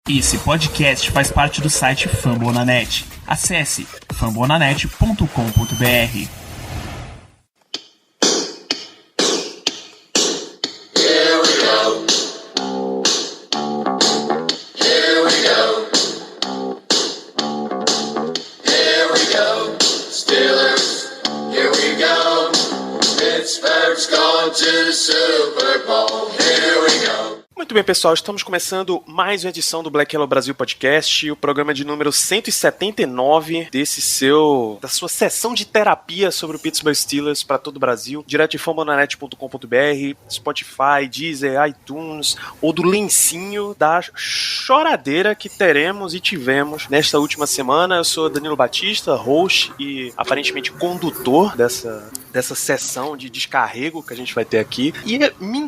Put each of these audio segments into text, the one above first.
Esse podcast faz parte do site Fambonanet. Acesse fambonanet.com.br. Muito bem, pessoal, estamos começando mais uma edição do Black Yellow Brasil Podcast, o programa de número 179 da sua sessão de terapia sobre o Pittsburgh Steelers para todo o Brasil, direto de fambonanet.com.br, Spotify, Deezer, iTunes, ou do lencinho da choradeira que teremos e tivemos nesta última semana. Eu sou Danilo Batista, host e aparentemente condutor dessa sessão de descarrego que a gente vai ter aqui. E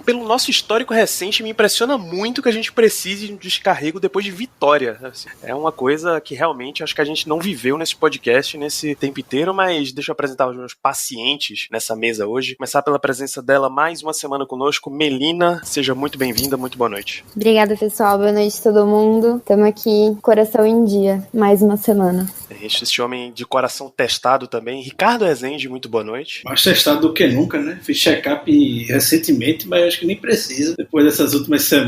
pelo nosso histórico recente, me impressiona muito que a gente precise de um descarrego depois de vitória. É uma coisa que realmente acho que a gente não viveu nesse podcast nesse tempo inteiro, mas deixa eu apresentar os meus pacientes nessa mesa hoje. Começar pela presença dela mais uma semana conosco, Melina. Seja muito bem-vinda, muito boa noite. Obrigada, pessoal. Boa noite a todo mundo. Estamos aqui, coração em dia, mais uma semana. Esse homem de coração testado também, Ricardo Rezende, muito boa noite. Mais testado do que nunca, né? Fiz check-up recentemente, mas acho que nem precisa, depois dessas últimas semanas.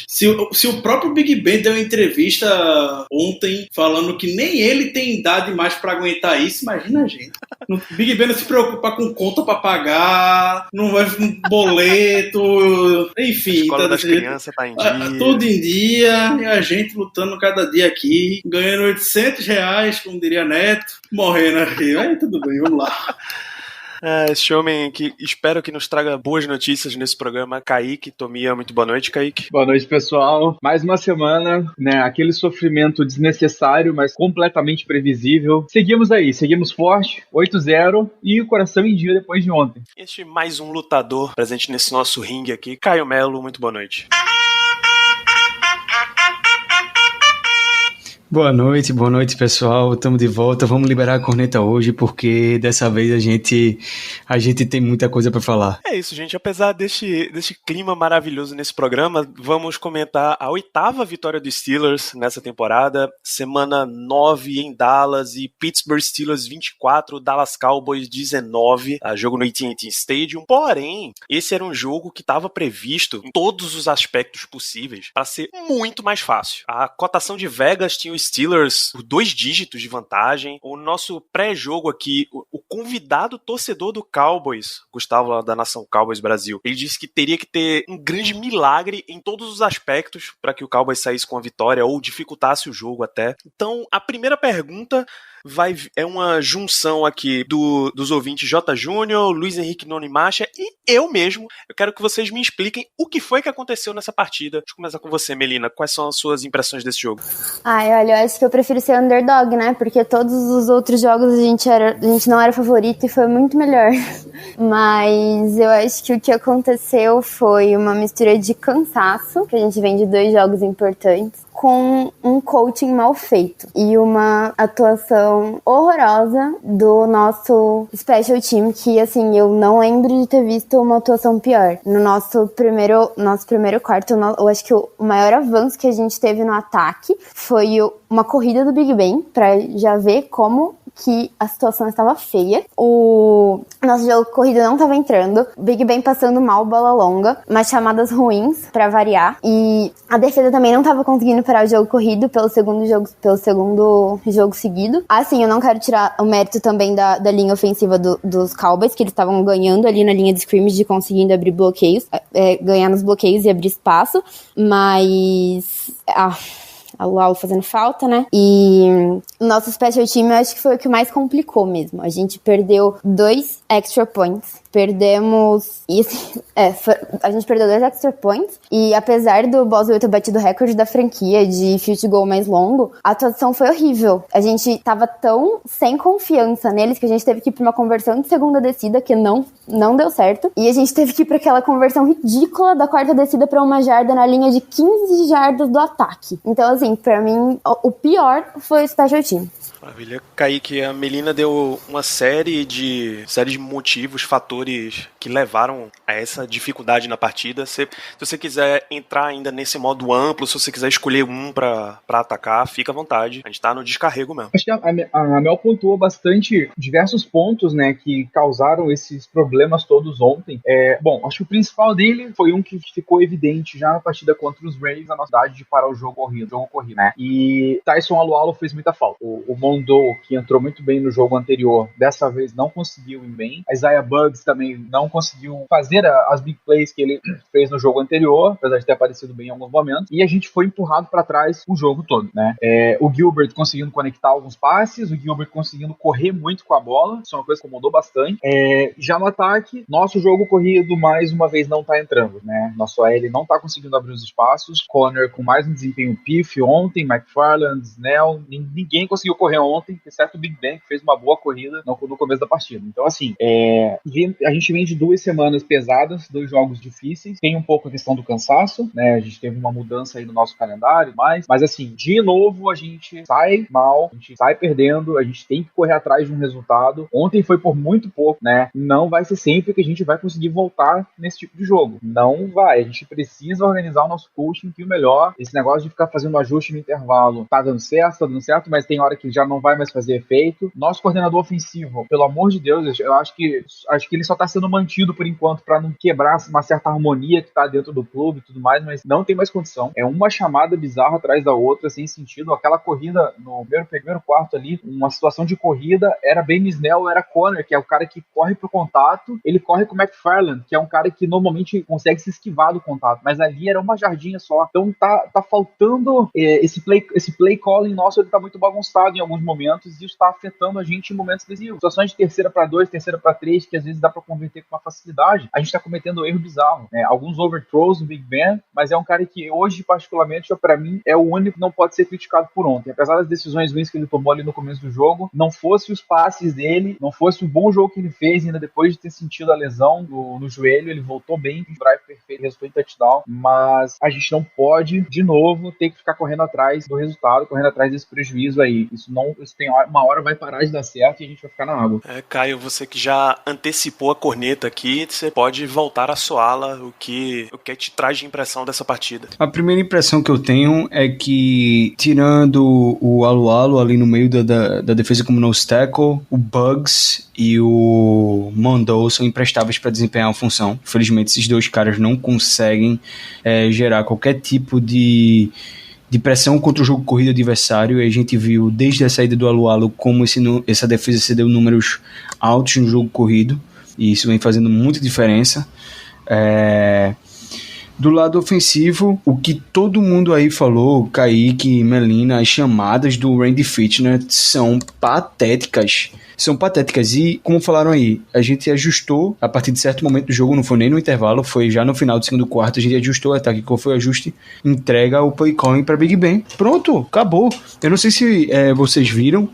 Se o próprio Big Ben deu uma entrevista ontem falando que nem ele tem idade mais pra aguentar isso, imagina a gente. O Big Ben não se preocupa com conta pra pagar, não vai com boleto, enfim. A escola das crianças tá em dia. Tudo em dia, e a gente lutando cada dia aqui, ganhando R$800, como diria Neto, morrendo aqui. Aí tudo bem, vamos lá. Esse homem que espero que nos traga boas notícias nesse programa, Kaique Tomia. Muito boa noite, Kaique. Boa noite, pessoal. Mais uma semana, né? Aquele sofrimento desnecessário, mas completamente previsível. Seguimos aí, seguimos forte, 8-0 e o coração em dia depois de ontem. Este mais um lutador presente nesse nosso ringue aqui, Caio Melo. Muito boa noite. Boa noite, pessoal. Estamos de volta. Vamos liberar a corneta hoje, porque dessa vez a gente tem muita coisa para falar. É isso, gente. Apesar deste clima maravilhoso nesse programa, vamos comentar a 8ª vitória dos Steelers nessa temporada. Semana 9 em Dallas e Pittsburgh Steelers 24, Dallas Cowboys 19, jogo no AT&T Stadium. Porém, esse era um jogo que estava previsto em todos os aspectos possíveis para ser muito mais fácil. A cotação de Vegas tinha os Steelers por 2 dígitos de vantagem. O nosso pré-jogo aqui, o convidado torcedor do Cowboys, Gustavo lá da Nação Cowboys Brasil, ele disse que teria que ter um grande milagre em todos os aspectos para que o Cowboys saísse com a vitória ou dificultasse o jogo até. Então, a primeira pergunta é uma junção aqui dos ouvintes J. Júnior, Luiz Henrique Noni Macha e eu mesmo. Eu quero que vocês me expliquem o que foi que aconteceu nessa partida. Deixa eu começar com você, Melina. Quais são as suas impressões desse jogo? Olha, eu acho que eu prefiro ser underdog, né? Porque todos os outros jogos a gente não era favorito e foi muito melhor. Mas eu acho que o que aconteceu foi uma mistura de cansaço, que a gente vem de 2 jogos importantes, com um coaching mal feito e uma atuação horrorosa do nosso special team, que assim, eu não lembro de ter visto uma atuação pior. No nosso primeiro quarto, eu acho que o maior avanço que a gente teve no ataque foi uma corrida do Big Ben, pra já ver como que a situação estava feia. O nosso jogo de corrida não estava entrando, Big Ben passando mal, bola longa, umas chamadas ruins pra variar, e a defesa também não estava conseguindo parar o jogo corrido pelo segundo jogo seguido. Assim, eu não quero tirar o mérito também da linha ofensiva dos Cowboys, que eles estavam ganhando ali na linha de scrimmage, de conseguindo abrir bloqueios, ganhar nos bloqueios e abrir espaço, mas a Luau fazendo falta, né? E o nosso special team eu acho que foi o que mais complicou mesmo. A gente perdeu 2 extra points. A gente perdeu 2 extra points. E apesar do Boswell ter batido o recorde da franquia de field goal mais longo, a atuação foi horrível. A gente tava tão sem confiança neles que a gente teve que ir pra uma conversão de segunda descida que não deu certo. E a gente teve que ir pra aquela conversão ridícula da 4ª descida pra 1 jarda na linha de 15 jardas do ataque. Então, assim, pra mim, o pior foi o special team. Maravilha. Kaique, a Melina deu uma série de motivos, fatores que levaram a essa dificuldade na partida. Se você quiser entrar ainda nesse modo amplo, se você quiser escolher um pra atacar, fica à vontade. A gente tá no descarrego mesmo. Acho que a Mel pontuou bastante diversos pontos, né, que causaram esses problemas todos ontem. Bom, acho que o principal dele foi um que ficou evidente já na partida contra os Rays, a necessidade de parar o jogo corrido, né? E Tyson Alualo fez muita falta. O Mondo, que entrou muito bem no jogo anterior, dessa vez não conseguiu ir bem. A Isaiah Buggs também não conseguiu fazer as big plays que ele fez no jogo anterior, apesar de ter aparecido bem em alguns momentos. E a gente foi empurrado para trás o jogo todo, né? O Gilbert conseguindo conectar alguns passes, o Gilbert conseguindo correr muito com a bola, isso é uma coisa que incomodou bastante. Já no ataque, nosso jogo corrido mais uma vez não tá entrando, né? Nosso AL não tá conseguindo abrir os espaços. Conner com mais um desempenho pífio ontem, McFarland, Snell, ninguém conseguiu correr ontem, exceto o Big Ben, que fez uma boa corrida no começo da partida. Então, assim, a gente vem de 2 semanas pesadas, 2 jogos difíceis, tem um pouco a questão do cansaço, né? A gente teve uma mudança aí no nosso calendário, mas assim, de novo a gente sai mal, a gente sai perdendo, a gente tem que correr atrás de um resultado. Ontem foi por muito pouco, né? Não vai ser sempre que a gente vai conseguir voltar nesse tipo de jogo. Não vai. A gente precisa organizar o nosso coaching que o melhor. Esse negócio de ficar fazendo ajuste no intervalo tá dando certo, mas tem hora que já não vai mais fazer efeito. Nosso coordenador ofensivo, pelo amor de Deus, eu acho que ele só tá sendo mantido por enquanto para não quebrar uma certa harmonia que tá dentro do clube e tudo mais, mas não tem mais condição. É uma chamada bizarra atrás da outra, sem sentido. Aquela corrida no primeiro quarto ali, uma situação de corrida, era Ben Snell, era Conner, que é o cara que corre pro contato, ele corre com o McFarland, que é um cara que normalmente consegue se esquivar do contato, mas ali era uma jardinha só. Então tá faltando esse play calling nosso, ele tá muito bagunçado em alguns momentos e isso tá afetando a gente em momentos decisivos. Situações de 3ª-2, 3ª-3, que às vezes dá pra converter com uma facilidade, a gente tá cometendo um erro bizarro, né? Alguns overthrows no Big Ben, mas é um cara que hoje, particularmente, pra mim, é o único que não pode ser criticado por ontem. Apesar das decisões ruins que ele tomou ali no começo do jogo, não fosse os passes dele, não fosse o bom jogo que ele fez, ainda depois de ter sentido a lesão no joelho, ele voltou bem, o drive perfeito, resultou em touchdown, mas a gente não pode, de novo, ter que ficar correndo atrás do resultado, correndo atrás desse prejuízo aí. Isso tem uma hora vai parar de dar certo e a gente vai ficar na água. Caio, você que já antecipou a corneta aqui, você pode voltar a soá-la, o que te traz de impressão dessa partida? A primeira impressão que eu tenho é que, tirando o Alualo ali no meio da defesa como nose tackle, o Buggs e o Mondo são imprestáveis para desempenhar a função. Infelizmente, esses 2 caras não conseguem gerar qualquer tipo de pressão contra o jogo corrido adversário, e a gente viu desde a saída do Alualo como essa defesa cedeu números altos no jogo corrido, e isso vem fazendo muita diferença. Do lado ofensivo, o que todo mundo aí falou, Kaique, Melina, as chamadas do Randy Fitner são patéticas. E, como falaram aí, a gente ajustou a partir de certo momento do jogo, não foi nem no intervalo, foi já no final do 2º quarto, a gente ajustou o ataque. Qual foi o ajuste? Entrega o play calling para Big Ben. Pronto, acabou. Eu não sei se vocês viram,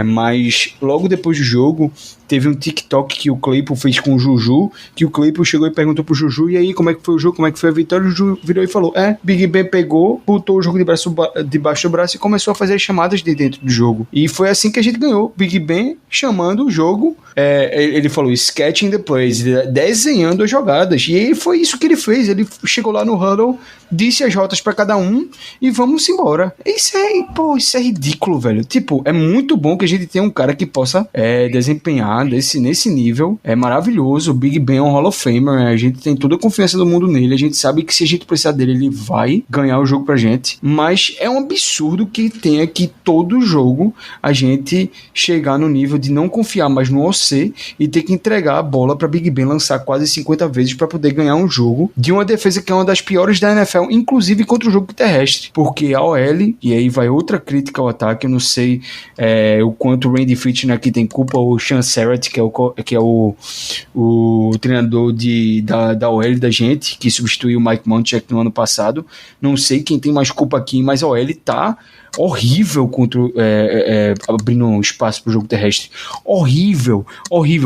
mas logo depois do jogo teve um TikTok que o Claypool fez com o Juju, que o Claypool chegou e perguntou pro Juju, e aí, como é que foi o jogo, como é que foi a vitória? O Juju virou e falou, Big Ben pegou, botou o jogo debaixo do braço e começou a fazer as chamadas de dentro do jogo. E foi assim que a gente ganhou. Big Ben chamando o jogo, ele falou, sketching the plays, desenhando as jogadas, e foi isso que ele fez. Ele chegou lá no huddle, disse as rotas pra cada um e vamos embora. Isso é ridículo, velho. Tipo, é muito bom que a gente tenha um cara que possa desempenhar nesse nível. É maravilhoso. O Big Ben é um Hall of Famer, a gente tem toda a confiança do mundo nele, a gente sabe que se a gente precisar dele, ele vai ganhar o jogo pra gente, mas é um absurdo que tenha que todo jogo a gente chegar no nível de não confiar mais no OC e ter que entregar a bola pra Big Ben lançar quase 50 vezes pra poder ganhar um jogo de uma defesa que é uma das piores da NFL, inclusive contra o jogo terrestre, porque a OL, e aí vai outra crítica ao ataque, eu não sei o quanto o Randy Fitner aqui tem culpa, ou o Sean Serratt, que é o treinador da OL da gente, que substituiu o Mike Munchak no ano passado. Não sei quem tem mais culpa aqui, mas a OL tá horrível abrindo espaço pro jogo terrestre. Horrível.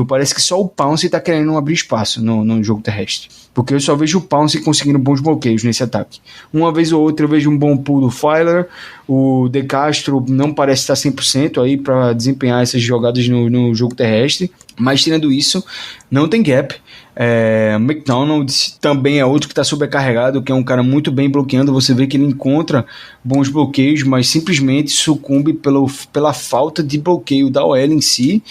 Parece que só o Pounce tá querendo abrir espaço no jogo terrestre. porque eu só vejo o Pounce conseguindo bons bloqueios nesse ataque. Uma vez ou outra eu vejo um bom pull do Filer, o De Castro não parece estar 100% aí para desempenhar essas jogadas no jogo terrestre, mas tirando isso, não tem gap. McDonald também é outro que está sobrecarregado, que é um cara muito bem bloqueando. Você vê que ele encontra bons bloqueios, mas simplesmente sucumbe pela falta de bloqueio da OL em si.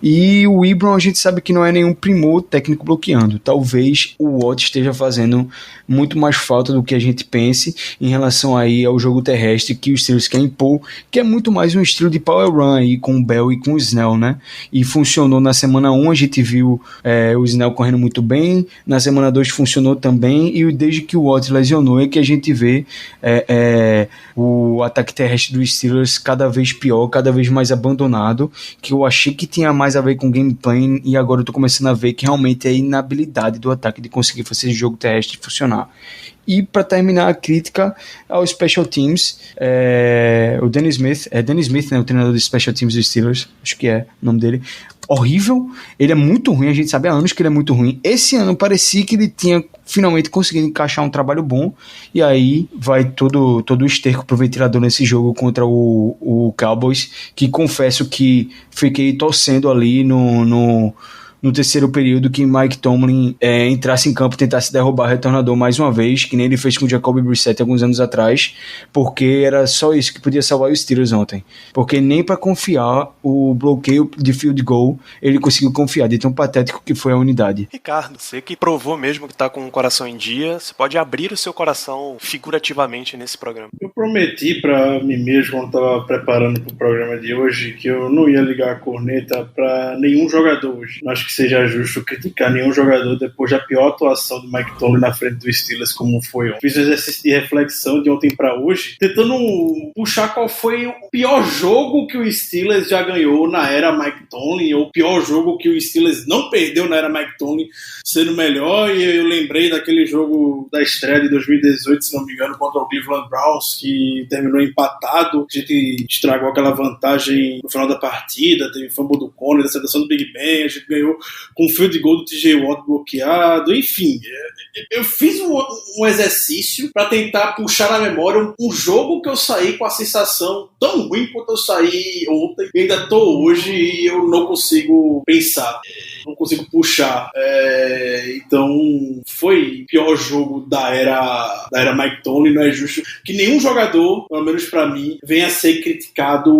E o Ebron a gente sabe que não é nenhum primor técnico bloqueando. Talvez o Watt esteja fazendo muito mais falta do que a gente pense em relação aí ao jogo terrestre que os Steelers querem impor, que é muito mais um estilo de power run aí com o Bell e com o Snell, né? E funcionou na semana 1, a gente viu o Snell correndo muito bem, na semana 2 funcionou também, e desde que o Watt lesionou é que a gente vê o ataque terrestre dos Steelers cada vez pior, cada vez mais abandonado, que eu achei que tinha mais a ver com gameplay, e agora eu tô começando a ver que realmente é a inabilidade do ataque de conseguir fazer esse jogo terrestre funcionar. E para terminar a crítica ao Special Teams, o Danny Smith, né, o treinador de Special Teams dos Steelers, acho que é o nome dele, horrível, ele é muito ruim, a gente sabe há anos que ele é muito ruim. Esse ano parecia que ele tinha finalmente conseguido encaixar um trabalho bom, e aí vai todo o esterco pro ventilador nesse jogo contra o Cowboys, que confesso que fiquei torcendo ali no terceiro período que Mike Tomlin entrasse em campo e tentasse derrubar o retornador mais uma vez, que nem ele fez com o Jacoby Brissett alguns anos atrás, porque era só isso que podia salvar os Steelers ontem. Porque nem para confiar o bloqueio de field goal ele conseguiu confiar, de tão patético que foi a unidade. Ricardo, você que provou mesmo que tá com o coração em dia, você pode abrir o seu coração figurativamente nesse programa. Eu prometi para mim mesmo, quando estava preparando para o programa de hoje, que eu não ia ligar a corneta para nenhum jogador hoje. Acho que seja justo criticar nenhum jogador depois da pior atuação do Mike Tomlin na frente do Steelers, como foi ontem. Fiz um exercício de reflexão de ontem para hoje, tentando puxar qual foi o pior jogo que o Steelers já ganhou na era Mike Tomlin, ou o pior jogo que o Steelers não perdeu na era Mike Tomlin, sendo melhor. E eu lembrei daquele jogo da estreia de 2018, se não me engano, contra o Cleveland Browns, que terminou empatado. A gente estragou aquela vantagem no final da partida, teve fumble do Conner, da seleção do Big Ben, a gente ganhou com o field goal do TJ Watt bloqueado. Enfim, eu fiz um exercício para tentar puxar na memória um jogo que eu saí com a sensação tão ruim quanto eu saí ontem, e ainda tô hoje e eu não consigo pensar, não consigo puxar. Então foi o pior jogo da era Mike Tomlin. Não é justo que nenhum jogador, pelo menos para mim, venha a ser criticado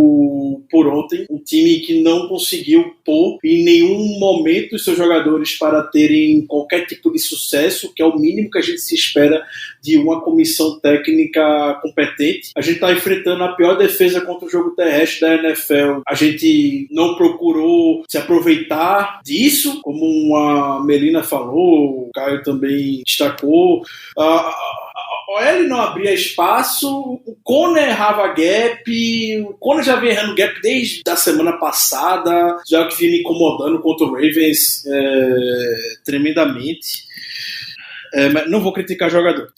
por ontem. Um time que não conseguiu pôr em nenhum momento os seus jogadores para terem qualquer tipo de sucesso, que é o mínimo que a gente se espera de uma comissão técnica competente. A gente está enfrentando a pior defesa contra o jogo terrestre da NFL. A gente não procurou se aproveitar disso, como a Melina falou, o Caio também destacou. OL não abria espaço, o Conner errava gap, o Conner já vem errando gap desde a semana passada, já que vinha me incomodando contra o Ravens tremendamente. Mas não vou criticar jogador.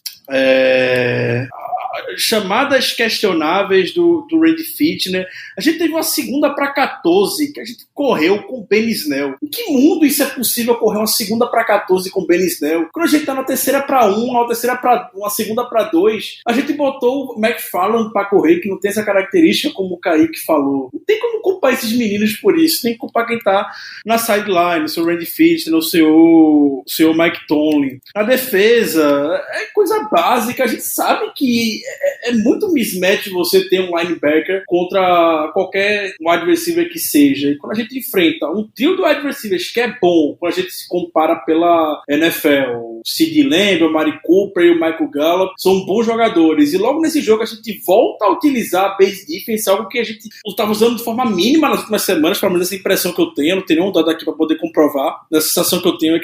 Chamadas questionáveis do Randy Fichtner. A gente teve uma 2ª para 14 que a gente correu com o Ben Snell. Em que mundo isso é possível, correr uma 2ª para 14 com o Ben Snell? Quando a gente tá na 3ª para 1, uma 2ª para 2, a gente botou o McFarland para correr, que não tem essa característica, como o Kaique falou. Não tem como culpar esses meninos por isso. Tem que culpar quem tá na sideline, o seu Randy Fichtner, o seu Mike Tomlin. Na defesa, é coisa básica. A gente sabe que é muito mismatch você ter um linebacker contra qualquer wide receiver que seja. E quando a gente enfrenta um trio de wide receivers que é bom, quando a gente se compara pela NFL, o CeeDee Lamb, o Mari Cooper e o Michael Gallup são bons jogadores. E logo nesse jogo a gente volta a utilizar a base defense, algo que a gente estava usando de forma mínima nas últimas semanas, pelo menos essa impressão que eu tenho. Eu não tenho nenhum dado aqui para poder comprovar. A sensação que eu tenho é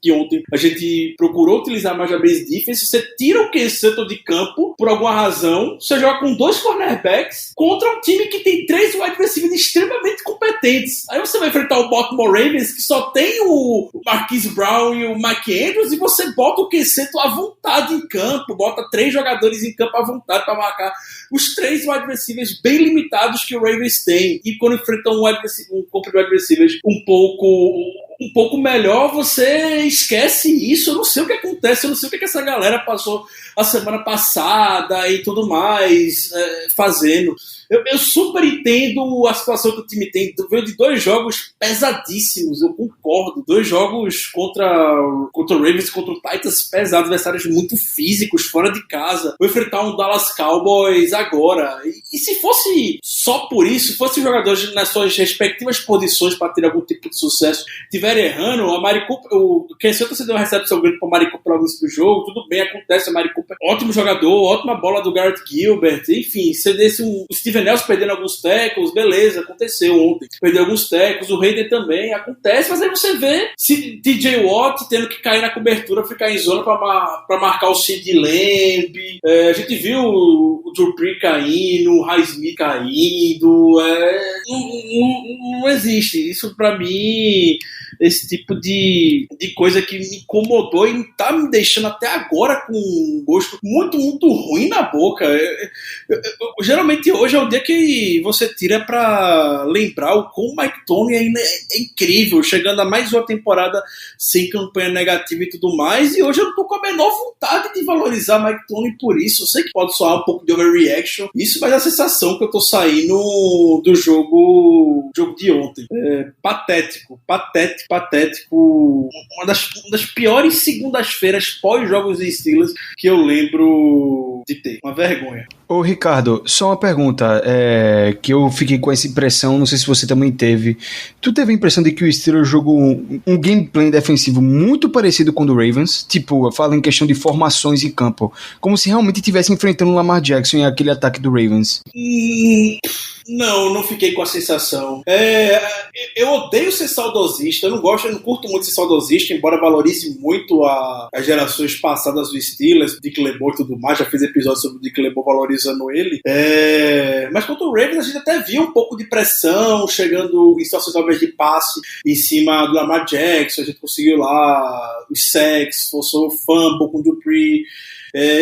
que ontem a gente procurou utilizar mais a base defense. Você tira o Ken Sutton de campo por alguma razão, você joga com 2 cornerbacks contra um time que tem 3 wide receivers extremamente competentes. Aí você vai enfrentar o Baltimore Ravens, que só tem o Marquise Brown e o Mike Andrews, e você bota o Ken Sutton à vontade em campo, bota 3 jogadores em campo à vontade para marcar os 3 wide receivers bem limitados que o Ravens tem. E quando enfrentam um corpo de wide receivers um pouco um pouco melhor, você esquece isso. Eu não sei o que acontece, eu não sei o que essa galera passou a semana passada e tudo mais fazendo. Eu super entendo a situação que o time tem. Veio de 2 jogos pesadíssimos, eu concordo. 2 jogos contra o Ravens, contra o Titans pesados, adversários muito físicos, fora de casa. Vou enfrentar um Dallas Cowboys agora. E se fosse só por isso, fosse os jogadores nas suas respectivas posições para ter algum tipo de sucesso, estiverem errando, a Mari Cooper, o Ken Sutton se deu uma recepção grande para a Mari Cooper no início do jogo, tudo bem, acontece, a Mari Cooper, ótimo jogador, ótima bola do Garrett Gilbert, enfim, se desse o Steven Nelson perdendo alguns tackles, beleza, aconteceu ontem, perdeu alguns tackles, o Hayden também, acontece, mas aí você vê se TJ Watt tendo que cair na cobertura, ficar em zona para marcar o Sid Lamb, a gente viu o Drew Brees caindo, o Highsmith caindo, não existe, isso pra mim, esse tipo de coisa que me incomodou e tá me deixando até agora com um gosto muito, muito ruim na boca. Geralmente hoje é o dia que você tira pra lembrar o como o Mike Tomlin ainda é incrível, chegando a mais uma temporada sem campanha negativa e tudo mais, e hoje eu não tô com a menor vontade de valorizar Mike Tomlin por isso. Eu sei que pode soar um pouco de overreaction, isso, mas é a sensação que eu tô saindo do jogo de ontem. Patético. Uma das piores segundas-feiras pós-jogos de Steelers que eu lembro de ter. Uma vergonha. Ô Ricardo, só uma pergunta, que eu fiquei com essa impressão, não sei se você também teve. Tu teve a impressão de que o Steelers jogou um gameplay defensivo muito parecido com o do Ravens? Tipo, eu falo em questão de formações em campo, como se realmente estivesse enfrentando o Lamar Jackson em aquele ataque do Ravens. Não fiquei com a sensação. Eu odeio ser saudosista, eu não curto muito ser saudosista, embora valorize muito as gerações passadas do Steelers, Dick LeBeau e tudo mais, já fiz episódio sobre o Dick LeBeau valorizando ele. Mas contra o Ravens a gente até viu um pouco de pressão, chegando em situações talvez de passe em cima do Lamar Jackson, a gente conseguiu lá os sacks, forçou o fumble com o Dupree.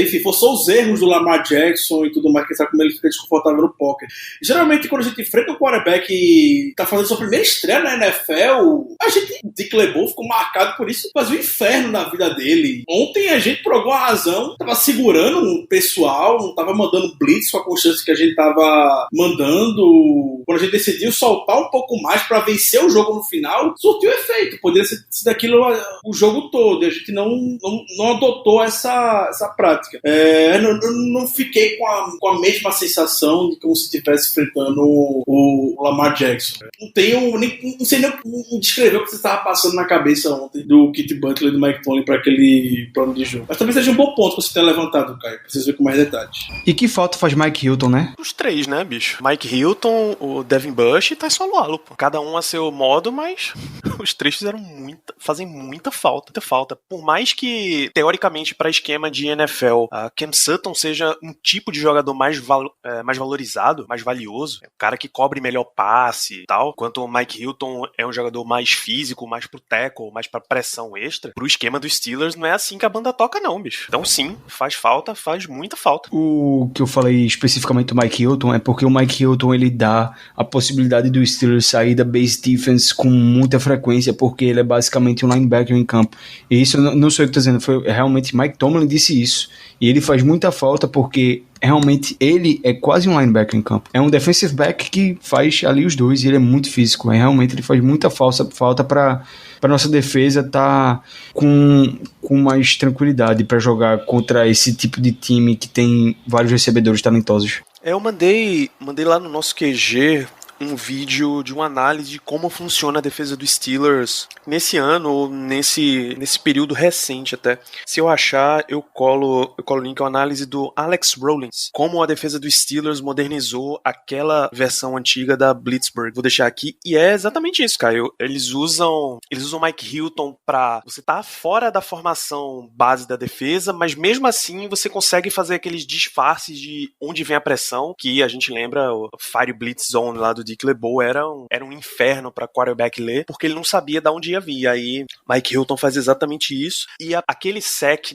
Enfim, forçou os erros do Lamar Jackson e tudo mais, que sabe como ele fica desconfortável no pocket. Geralmente, quando a gente enfrenta um quarterback que tá fazendo sua primeira estreia na NFL, Dick LeBeau ficou marcado por isso, fazia um inferno na vida dele. Ontem a gente, por alguma razão, tava segurando o pessoal, não tava mandando blitz com a constância que a gente tava mandando. Quando a gente decidiu soltar um pouco mais pra vencer o jogo no final, surtiu efeito. Poderia ser daquilo o jogo todo, e a gente não adotou essa prática. Eu não fiquei com a mesma sensação de como se estivesse enfrentando o Lamar Jackson. Não sei nem descrever o que você estava passando na cabeça ontem do Kit Butler e do Mike Tomlin para aquele plano de jogo. Mas talvez seja um bom ponto que você tenha levantado, Caio, pra vocês verem com mais detalhes. E que falta faz Mike Hilton, né? Os 3, né, bicho? Mike Hilton, o Devin Bush e Tyson Lualo, pô. Cada um a seu modo, mas os 3 fazem muita falta. Por mais que, teoricamente, para esquema de NFL, Cam Sutton seja um tipo de jogador mais valorizado, mais valioso, o cara que cobre melhor passe e tal, enquanto o Mike Hilton é um jogador mais físico, mais pro tackle, mais pra pressão extra. Pro esquema dos Steelers não é assim que a banda toca não, bicho. Então sim, faz muita falta. O que eu falei especificamente do Mike Hilton é porque o Mike Hilton ele dá a possibilidade do Steelers sair da base defense com muita frequência, porque ele é basicamente um linebacker em campo. E isso não sou eu que tô dizendo, foi realmente Mike Tomlin disse isso. E ele faz muita falta porque realmente ele é quase um linebacker em campo. É um defensive back que faz ali os dois e ele é muito físico. Realmente ele faz muita falta para nossa defesa tá com mais tranquilidade para jogar contra esse tipo de time que tem vários recebedores talentosos. Eu mandei lá no nosso QG um vídeo de uma análise de como funciona a defesa dos Steelers nesse ano, ou nesse período recente até. Se eu achar, eu colo o link, é uma análise do Alex Rollins, como a defesa dos Steelers modernizou aquela versão antiga da Blitzburg. Vou deixar aqui, e é exatamente isso, Caio. Eles usam Mike Hilton pra você tá fora da formação base da defesa, mas mesmo assim você consegue fazer aqueles disfarces de onde vem a pressão, que a gente lembra o Fire Blitz Zone lá do Dick LeBeau era um inferno para quarterback ler, porque ele não sabia de onde ia vir. Aí Mike Hilton faz exatamente isso. E aquele sack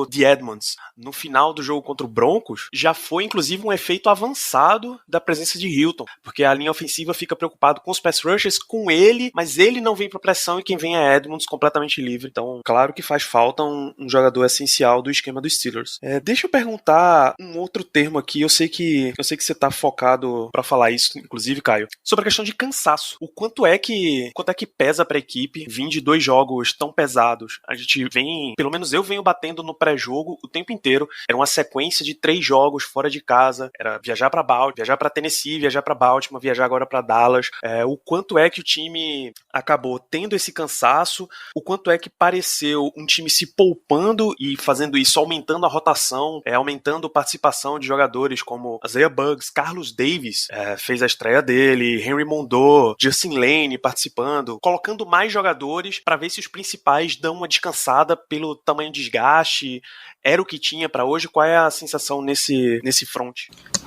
de Edmonds no final do jogo contra o Broncos já foi inclusive um efeito avançado da presença de Hilton, porque a linha ofensiva fica preocupada com os pass rushers, com ele, mas ele não vem para pressão e quem vem é Edmonds completamente livre. Então, claro que faz falta um jogador essencial do esquema dos Steelers. Deixa eu perguntar um outro termo aqui. Eu sei que você tá focado para falar isso, inclusive, Caio, sobre a questão de cansaço. O quanto é que pesa para a equipe vir de 2 jogos tão pesados? A gente vem, pelo menos eu venho batendo no pré-jogo o tempo inteiro. Era uma sequência de 3 jogos fora de casa. Era viajar para Baltimore, viajar para Tennessee, viajar para Baltimore, viajar agora para Dallas. O quanto é que o time acabou tendo esse cansaço? O quanto é que pareceu um time se poupando e fazendo isso, aumentando a rotação, aumentando a participação de jogadores como Isaiah Buggs, Carlos Davis fez a estreia dele, Henry Mondeau, Justin Lane participando, colocando mais jogadores para ver se os principais dão uma descansada pelo tamanho de desgaste. Era o que tinha para hoje? Qual é a sensação nesse front?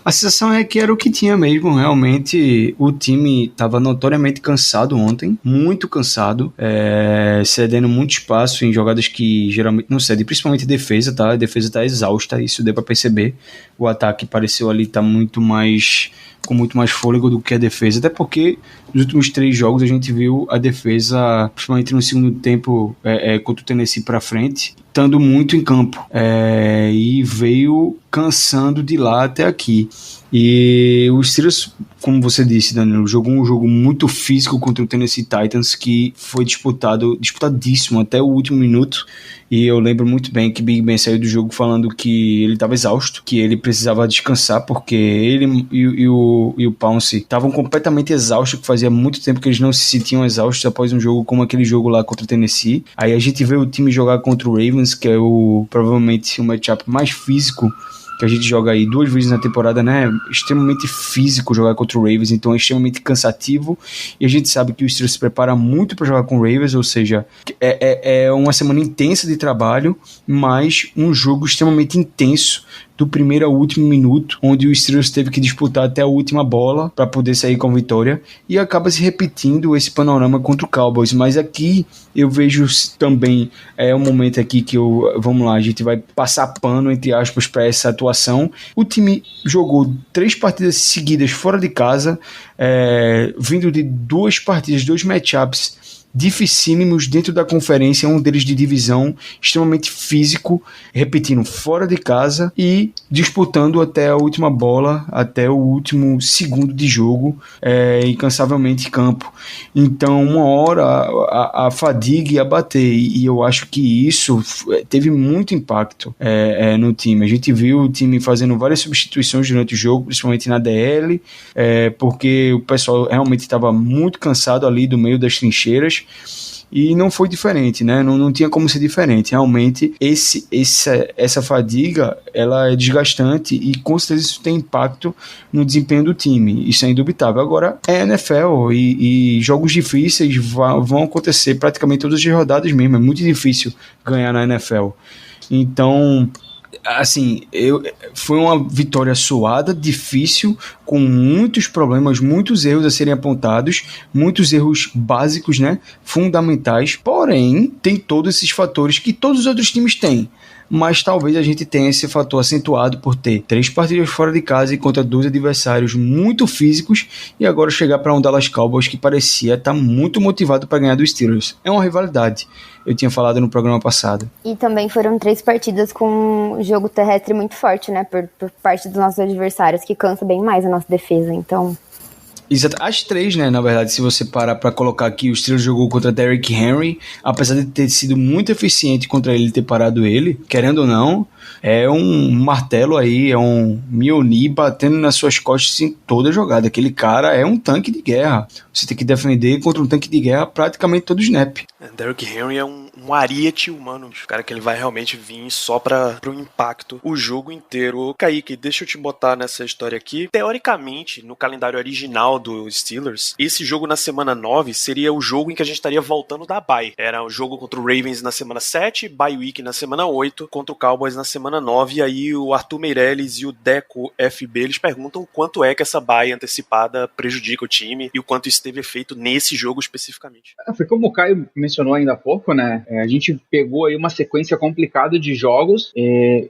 A sensação é que era o que tinha mesmo. Realmente o time estava notoriamente cansado ontem, muito cansado, cedendo muito espaço em jogadas que geralmente não cede, principalmente defesa, tá? A defesa tá exausta, isso deu para perceber. O ataque pareceu ali estar com muito mais fôlego do que a defesa, até porque nos últimos 3 jogos a gente viu a defesa, principalmente no segundo tempo, contra o Tennessee para frente, estando muito em campo, e veio cansando de lá até aqui. E o Steelers, como você disse, Danilo, jogou um jogo muito físico contra o Tennessee Titans, que foi disputadíssimo até o último minuto. E eu lembro muito bem que Big Ben saiu do jogo falando que ele estava exausto, que ele precisava descansar, porque ele e o Pounce estavam completamente exaustos, que fazia muito tempo que eles não se sentiam exaustos após um jogo como aquele jogo lá contra o Tennessee. Aí a gente vê o time jogar contra o Ravens, que é provavelmente o matchup mais físico que a gente joga aí 2 vezes na temporada, né? Extremamente físico jogar contra o Ravens, então é extremamente cansativo, e a gente sabe que o Steelers se prepara muito para jogar com o Ravens, ou seja, é uma semana intensa de trabalho, mas um jogo extremamente intenso do primeiro ao último minuto, onde o Steelers teve que disputar até a última bola para poder sair com vitória, e acaba se repetindo esse panorama contra o Cowboys. Mas aqui eu vejo também um momento aqui que vamos lá, a gente vai passar pano, entre aspas, para essa atuação. O time jogou 3 partidas seguidas fora de casa, vindo de 2 partidas, 2 matchups dificílimos dentro da conferência, um deles de divisão, extremamente físico, repetindo, fora de casa e disputando até a última bola, até o último segundo de jogo, incansavelmente em campo. Então, uma hora a fadiga ia bater, e eu acho que isso teve muito impacto no time. A gente viu o time fazendo várias substituições durante o jogo, principalmente na DL, porque o pessoal realmente estava muito cansado ali do meio das trincheiras. E não foi diferente, né? Não tinha como ser diferente. Realmente, essa fadiga, ela é desgastante, e com certeza isso tem impacto no desempenho do time. Isso é indubitável. Agora, é NFL, e jogos difíceis vão acontecer praticamente todas as rodadas mesmo. É muito difícil ganhar na NFL. Então, assim, foi uma vitória suada, difícil, com muitos problemas, muitos erros a serem apontados, muitos erros básicos, né, fundamentais, porém, tem todos esses fatores que todos os outros times têm. Mas talvez a gente tenha esse fator acentuado por ter 3 partidas fora de casa e contra 2 adversários muito físicos, e agora chegar para um Dallas Cowboys que parecia estar muito motivado para ganhar dos Steelers. É uma rivalidade, eu tinha falado no programa passado. E também foram 3 partidas com um jogo terrestre muito forte, né, por parte dos nossos adversários, que cansa bem mais a nossa defesa, então... Exato, as 3, né, na verdade, se você parar para colocar aqui, o Steelers jogou contra Derrick Henry, apesar de ter sido muito eficiente contra ele, ter parado ele, querendo ou não, é um martelo aí, é um Mjolnir batendo nas suas costas em toda a jogada. Aquele cara é um tanque de guerra, você tem que defender contra um tanque de guerra praticamente todo snap. Derrick Henry é um um ariete humano. O cara que ele vai realmente vir só pro impacto o jogo inteiro. Kaique, deixa eu te botar nessa história aqui. Teoricamente, no calendário original do Steelers, esse jogo na semana 9 seria o jogo em que a gente estaria voltando da bye. Era o jogo contra o Ravens na semana 7, bye week na semana 8, contra o Cowboys na semana 9, e aí o Arthur Meirelles e o Deco FB, eles perguntam o quanto é que essa bye antecipada prejudica o time e o quanto isso teve efeito nesse jogo especificamente. Foi como o Caio mencionou ainda há pouco, né? A gente pegou aí uma sequência complicada de jogos,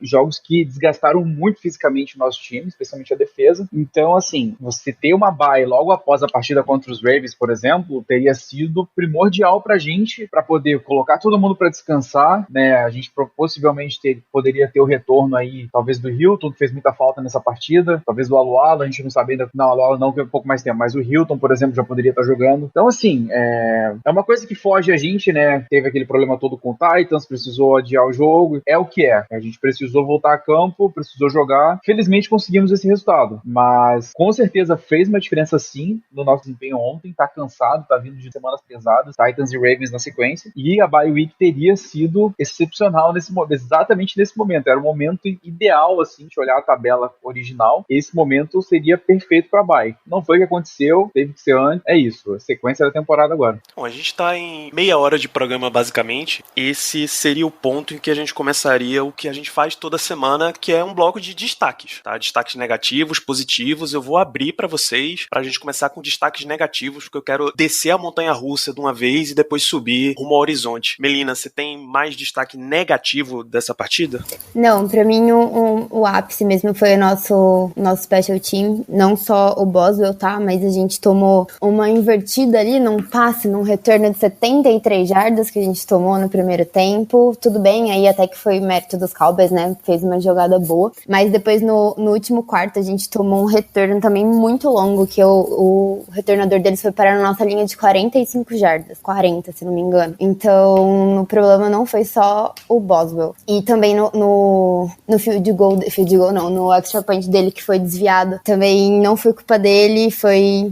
jogos que desgastaram muito fisicamente o nosso time, especialmente a defesa. Então, assim, você ter uma bye logo após a partida contra os Ravens, por exemplo, teria sido primordial pra gente, pra poder colocar todo mundo pra descansar, né? A gente possivelmente poderia ter o retorno aí, talvez do Hilton, que fez muita falta nessa partida, talvez do Aluala, a gente não sabe ainda, não, Aluala não, que é um pouco mais tempo, mas o Hilton, por exemplo, já poderia estar jogando. Então, assim, é uma coisa que foge a gente, né? Teve aquele problema todo com o Titans, precisou adiar o jogo, é o que é. A gente precisou voltar a campo, precisou jogar. Felizmente conseguimos esse resultado, mas com certeza fez uma diferença sim no nosso desempenho ontem. Tá cansado, tá vindo de semanas pesadas, Titans e Ravens na sequência, e a bye week teria sido excepcional exatamente nesse momento. Era o momento ideal, assim, de olhar a tabela original. Esse momento seria perfeito pra bye. Não foi o que aconteceu, teve que ser antes. É isso, a sequência da temporada agora. Bom, a gente tá em meia hora de programa, basicamente. Esse seria o ponto em que a gente começaria o que a gente faz toda semana, que é um bloco de destaques, tá? Destaques negativos, positivos. Eu vou abrir pra vocês, pra gente começar com destaques negativos, porque eu quero descer a montanha-russa de uma vez e depois subir rumo ao horizonte. Melina, você tem mais destaque negativo dessa partida? Não, pra mim o ápice mesmo foi o nosso special team. Não só o Boswell, tá? Mas a gente tomou uma invertida ali num passe, num retorno de 73 jardas que a gente tomou no primeiro tempo. Tudo bem, aí até que foi mérito dos Cowboys, né? Fez uma jogada boa. Mas depois no último quarto a gente tomou um retorno também muito longo, que o retornador deles foi parar na nossa linha de 45 jardas. 40, se não me engano. Então, o problema não foi só o Boswell. E também no field goal não, no extra point dele que foi desviado. Também não foi culpa dele,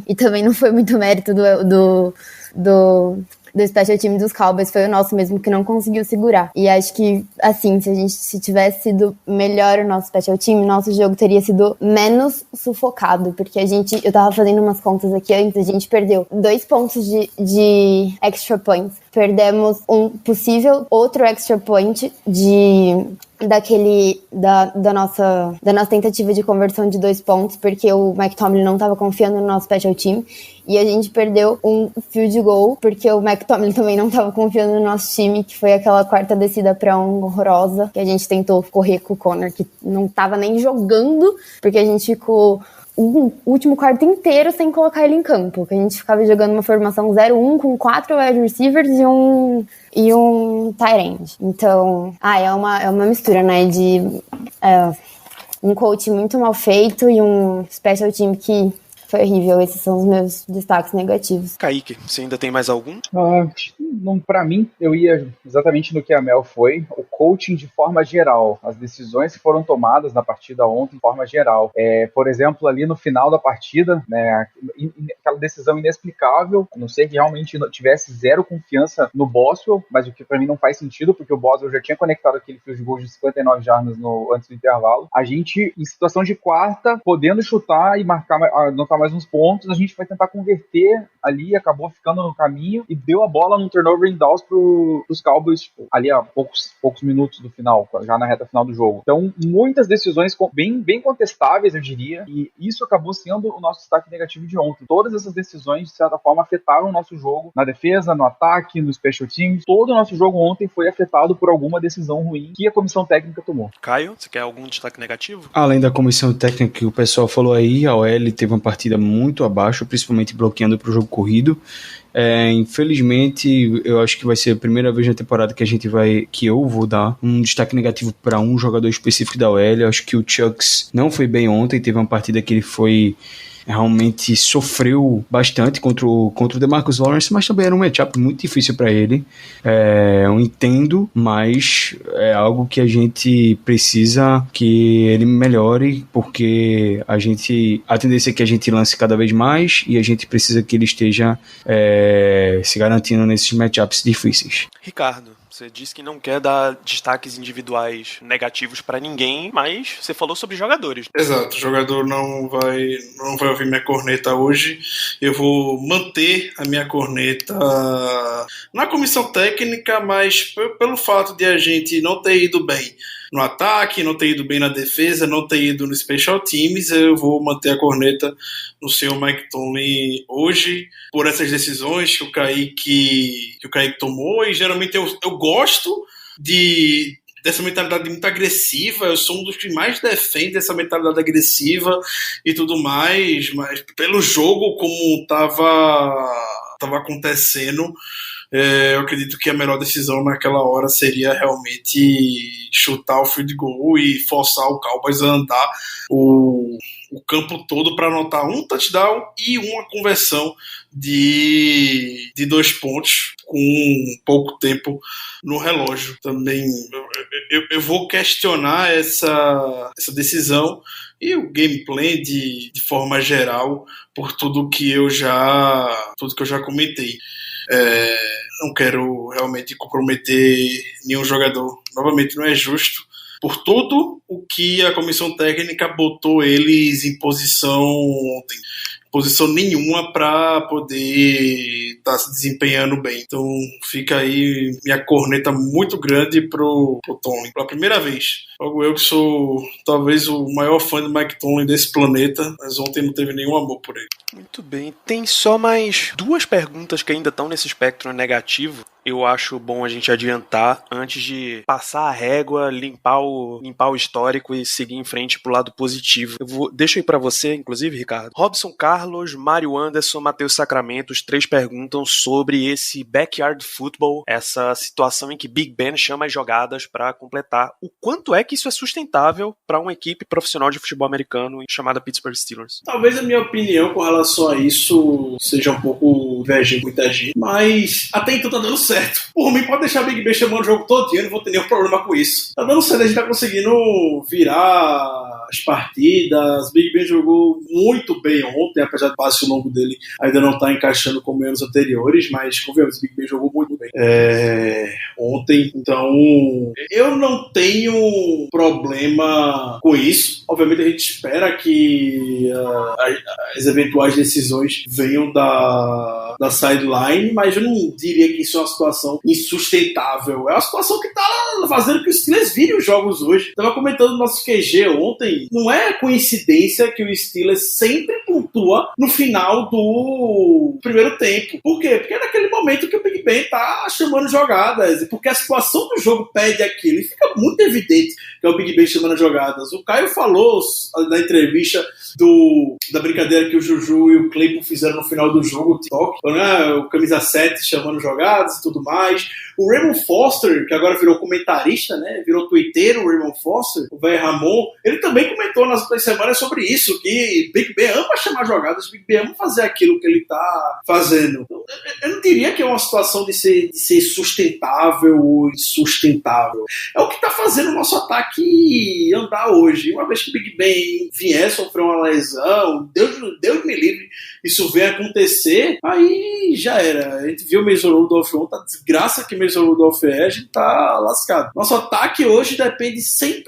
e também não foi muito mérito do special team dos Cowboys, foi o nosso mesmo que não conseguiu segurar. E acho que, assim, se tivesse sido melhor o nosso special team, nosso jogo teria sido menos sufocado, porque eu tava fazendo umas contas aqui antes, a gente perdeu 2 pontos de extra points. Perdemos um possível outro extra point da nossa tentativa de conversão de 2 pontos, porque o Mike Tomlin não estava confiando no nosso special team, e a gente perdeu um field goal, porque o Mike Tomlin também não estava confiando no nosso time, que foi aquela quarta descida para um horrorosa, que a gente tentou correr com o Connor, que não estava nem jogando, porque a gente ficou o último quarto inteiro sem colocar ele em campo, que a gente ficava jogando uma formação 0-1 com 4 wide receivers e um tight end. Então, é uma mistura, né, de um coach muito mal feito e um special team que foi horrível. Esses são os meus destaques negativos. Kaique, você ainda tem mais algum? Pra mim, eu ia exatamente no que a Mel foi. O coaching de forma geral. As decisões que foram tomadas na partida ontem de forma geral. Por exemplo, ali no final da partida, né, aquela decisão inexplicável, a não ser que realmente tivesse zero confiança no Boswell, mas o que pra mim não faz sentido, porque o Boswell já tinha conectado aquele field goal de 59 jardas antes do intervalo. A gente, em situação de quarta, podendo chutar e anotar mais uns pontos, a gente vai tentar converter ali, acabou ficando no caminho e deu a bola num turnover em downs pros Cowboys, ali a poucos minutos do final, já na reta final do jogo. Então, muitas decisões bem contestáveis, eu diria, e isso acabou sendo o nosso destaque negativo de ontem. Todas essas decisões, de certa forma, afetaram o nosso jogo na defesa, no ataque, no special teams. Todo o nosso jogo ontem foi afetado por alguma decisão ruim que a comissão técnica tomou. Caio, você quer algum destaque negativo? Além da comissão técnica que o pessoal falou aí, a OL teve uma partida muito abaixo, principalmente bloqueando para o jogo corrido. Infelizmente, eu acho que vai ser a primeira vez na temporada que eu vou dar um destaque negativo para um jogador específico da OL. Eu acho que o Chucks não foi bem ontem, teve uma partida que ele realmente sofreu bastante contra o DeMarcus Lawrence, mas também era um matchup muito difícil para ele. Eu entendo, mas é algo que a gente precisa que ele melhore, porque a tendência é que a gente lance cada vez mais e a gente precisa que ele esteja se garantindo nesses matchups difíceis. Ricardo, você disse que não quer dar destaques individuais negativos pra ninguém, mas você falou sobre jogadores. Exato, o jogador não vai ouvir minha corneta hoje. Eu vou manter a minha corneta na comissão técnica, mas pelo fato de a gente não ter ido bem no ataque, não ter ido bem na defesa, não ter ido no Special Teams, eu vou manter a corneta no senhor Mike Tomlin hoje, por essas decisões que o Kaique tomou, e geralmente eu gosto dessa mentalidade muito agressiva, eu sou um dos que mais defende essa mentalidade agressiva e tudo mais, mas pelo jogo como estava acontecendo, eu acredito que a melhor decisão naquela hora seria realmente chutar o field goal e forçar o Cowboys a andar o campo todo para anotar um touchdown e uma conversão de 2 pontos com pouco tempo no relógio. Também eu vou questionar essa decisão e o gameplay de forma geral por tudo que eu já comentei. Não quero realmente comprometer nenhum jogador. Novamente, não é justo por tudo o que a comissão técnica botou eles em posição ontem. Posição nenhuma para poder estar se desempenhando bem. Então fica aí minha corneta muito grande pro Tomlin. Pela primeira vez. Logo eu que sou talvez o maior fã do Mike Tomlin desse planeta, mas ontem não teve nenhum amor por ele. Muito bem. Tem só mais 2 perguntas que ainda estão nesse espectro negativo. Eu acho bom a gente adiantar antes de passar a régua, limpar o histórico e seguir em frente pro lado positivo. Deixa aí pra você, inclusive, Ricardo. Robson Carlos, Mário Anderson, Matheus Sacramento, os 3 perguntam sobre esse backyard football, essa situação em que Big Ben chama as jogadas pra completar. O quanto é que isso é sustentável pra uma equipe profissional de futebol americano chamada Pittsburgh Steelers? Talvez a minha opinião com relação a isso seja um pouco divergente com muita gente, mas até então tá dando certo. Por mim, pode deixar o Big Ben chamando o jogo todo dia, eu não vou ter nenhum problema com isso. Tá dando certo, a gente tá conseguindo virar as partidas. Big Ben jogou muito bem ontem, apesar do passe longo dele ainda não tá encaixando como anos anteriores, mas convenhamos, o Big Ben jogou muito bem ontem. Então, eu não tenho problema com isso. Obviamente, a gente espera que as eventuais decisões venham da sideline, mas eu não diria que isso é uma situação insustentável. É uma situação que tá fazendo que os Steelers virem os jogos hoje. Tava comentando no nosso QG ontem, não é coincidência que o Steelers sempre pontua no final do primeiro tempo. Por quê? Porque é naquele momento que o Big Ben tá chamando jogadas, e porque a situação do jogo pede aquilo, e fica muito evidente que é o Big Ben chamando jogadas. O Caio falou na entrevista da brincadeira que o Juju e o Claypool fizeram no final do jogo, o TikTok, o camisa 7 chamando jogadas e tudo mais. O Raymond Foster, que agora virou comentarista, né? Virou twitteiro, o Raymond Foster, o velho Ramon, ele também comentou nas últimas semanas sobre isso, que Big Ben ama chamar jogadas, Big Ben ama fazer aquilo que ele tá fazendo. Eu não diria que é uma situação de ser sustentável ou insustentável. É o que tá fazendo o nosso ataque andar hoje. Uma vez que Big Ben vier sofrer uma lesão, Deus me livre, isso vem acontecer, aí já era. A gente viu o Mason Rudolph ontem, a desgraça que Mason Rudolph é, a gente tá lascado. Nosso ataque hoje depende 100%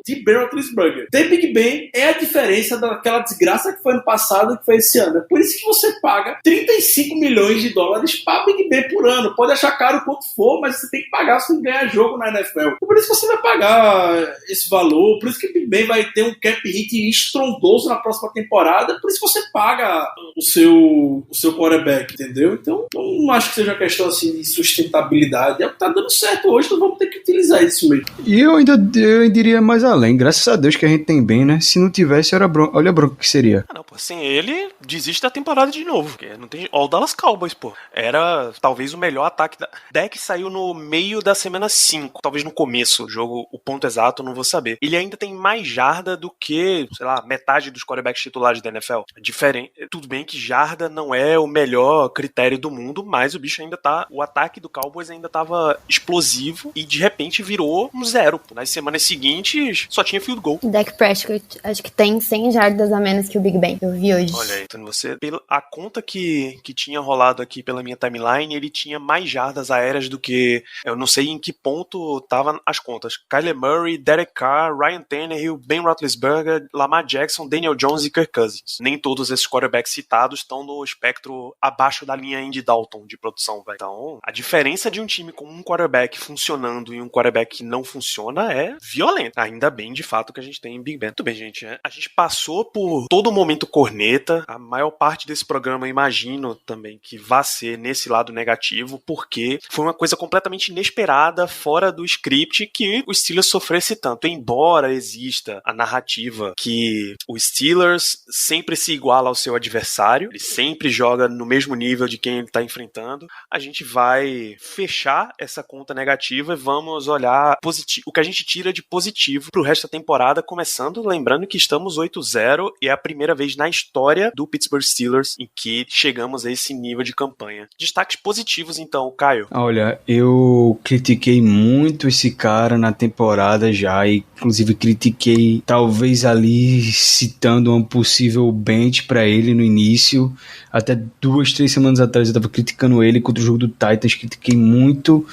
de Ben Roethlisberger. Ter Big Ben é a diferença daquela desgraça que foi ano passado e que foi esse ano. É por isso que você paga 35 milhões de dólares para Big Ben por ano. Pode achar caro quanto for, mas você tem que pagar se você ganhar jogo na NFL. É por isso que você vai pagar esse valor, por isso que Big Ben vai ter um cap hit estrondoso na próxima temporada, por isso que você paga o seu quarterback, entendeu? Então, não acho que seja uma questão assim de sustentabilidade. É o que tá dando certo hoje, então vamos ter que utilizar isso mesmo. E eu diria mais além, graças a Deus que a gente tem bem, né? Se não tivesse, olha a bronca que seria. Não, pô, sem ele, desiste da temporada de novo, porque não tem... Ó, o Dallas Cowboys, pô. Era talvez o melhor ataque da... Deck saiu no meio da semana 5, talvez no começo do jogo, o ponto exato, não vou saber. Ele ainda tem mais jarda do que, sei lá, metade dos quarterbacks titulares da NFL. diferente. Tudo bem que jarda não é o melhor critério do mundo, mas o bicho ainda tá... O ataque do Cowboys ainda tava explosivo e de repente virou um 0. Nas semanas seguintes, só tinha field goal. Dak Prescott, acho que tem 100 jardas a menos que o Big Ben. Eu vi hoje. Olha aí, então você... A conta que tinha rolado aqui pela minha timeline, ele tinha mais jardas aéreas do que... Eu não sei em que ponto tava as contas. Kyler Murray, Derek Carr, Ryan Tannehill, Ben Roethlisberger, Lamar Jackson, Daniel Jones e Kirk Cousins. Nem todos esses quarterbacks citados estão no espectro abaixo da linha Andy Dalton de produção, velho. Então, a diferença de um time com um quarterback funcionando e um quarterback que não funciona é violenta. Ainda bem, de fato, que a gente tem em Big Ben. Tudo bem, gente. A gente passou por todo o momento corneta. A maior parte desse programa, eu imagino também que vai ser nesse lado negativo, porque foi uma coisa completamente inesperada, fora do script, que o Steelers sofresse tanto. Embora exista a narrativa que o Steelers sempre se iguala ao seu adversário, ele sempre joga no mesmo nível de quem ele está enfrentando, a gente vai fechar essa conta negativa e vamos olhar o que a gente tira de positivo pro resto da temporada, começando lembrando que estamos 8-0 e é a primeira vez na história do Pittsburgh Steelers em que chegamos a esse nível de campanha. Destaques positivos então, Caio. Olha, eu critiquei muito esse cara na temporada já, e inclusive critiquei talvez ali citando um possível bench para ele no início. Até 2-3 semanas atrás eu tava criticando ele contra o jogo do Titans, critiquei muito.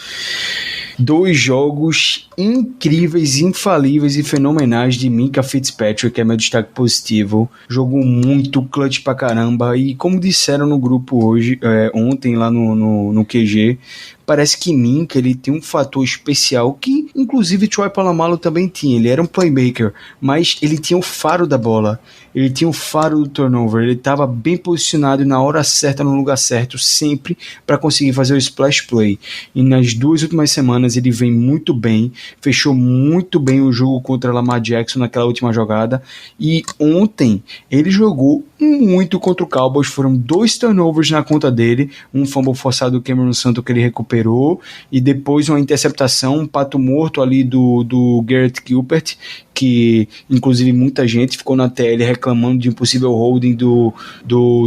2 jogos incríveis, infalíveis e fenomenais de Minkah Fitzpatrick, que é meu destaque positivo. Jogou muito, clutch pra caramba, e como disseram no grupo ontem lá no QG, parece que Minkah, ele tem um fator especial que inclusive Troy Polamalu também tinha. Ele era um playmaker, mas ele tinha o faro da bola, ele tinha o faro do turnover, ele estava bem posicionado na hora certa, no lugar certo, sempre para conseguir fazer o splash play. E nas 2 últimas semanas ele vem muito bem, fechou muito bem o jogo contra Lamar Jackson naquela última jogada, e ontem ele jogou muito contra o Cowboys. Foram 2 turnovers na conta dele, um fumble forçado do Cameron Santo que ele recuperou, e depois uma interceptação, um pato morto ali do Garrett Gilbert, que inclusive muita gente ficou na TL reclamando de um possível holding do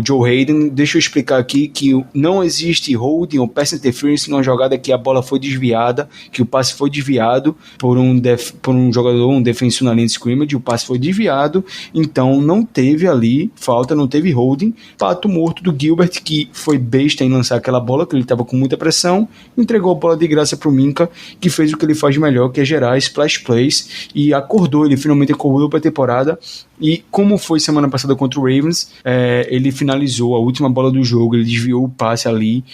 Joe Hayden. Deixa eu explicar aqui que não existe holding ou pass interference numa jogada que a bola foi desviada, que o passe foi desviado por um jogador, um defensor na linha de scrimmage, o passe foi desviado, então não teve ali falta, não teve holding. Pato morto do Gilbert, que foi besta em lançar aquela bola, que ele estava com muita pressão, entregou a bola de graça para o Minkah, que fez o que ele faz melhor, que é gerar splash plays, e ele finalmente acordou para a temporada. E como foi semana passada contra o Ravens, ele finalizou a última bola do jogo, ele desviou o passe ali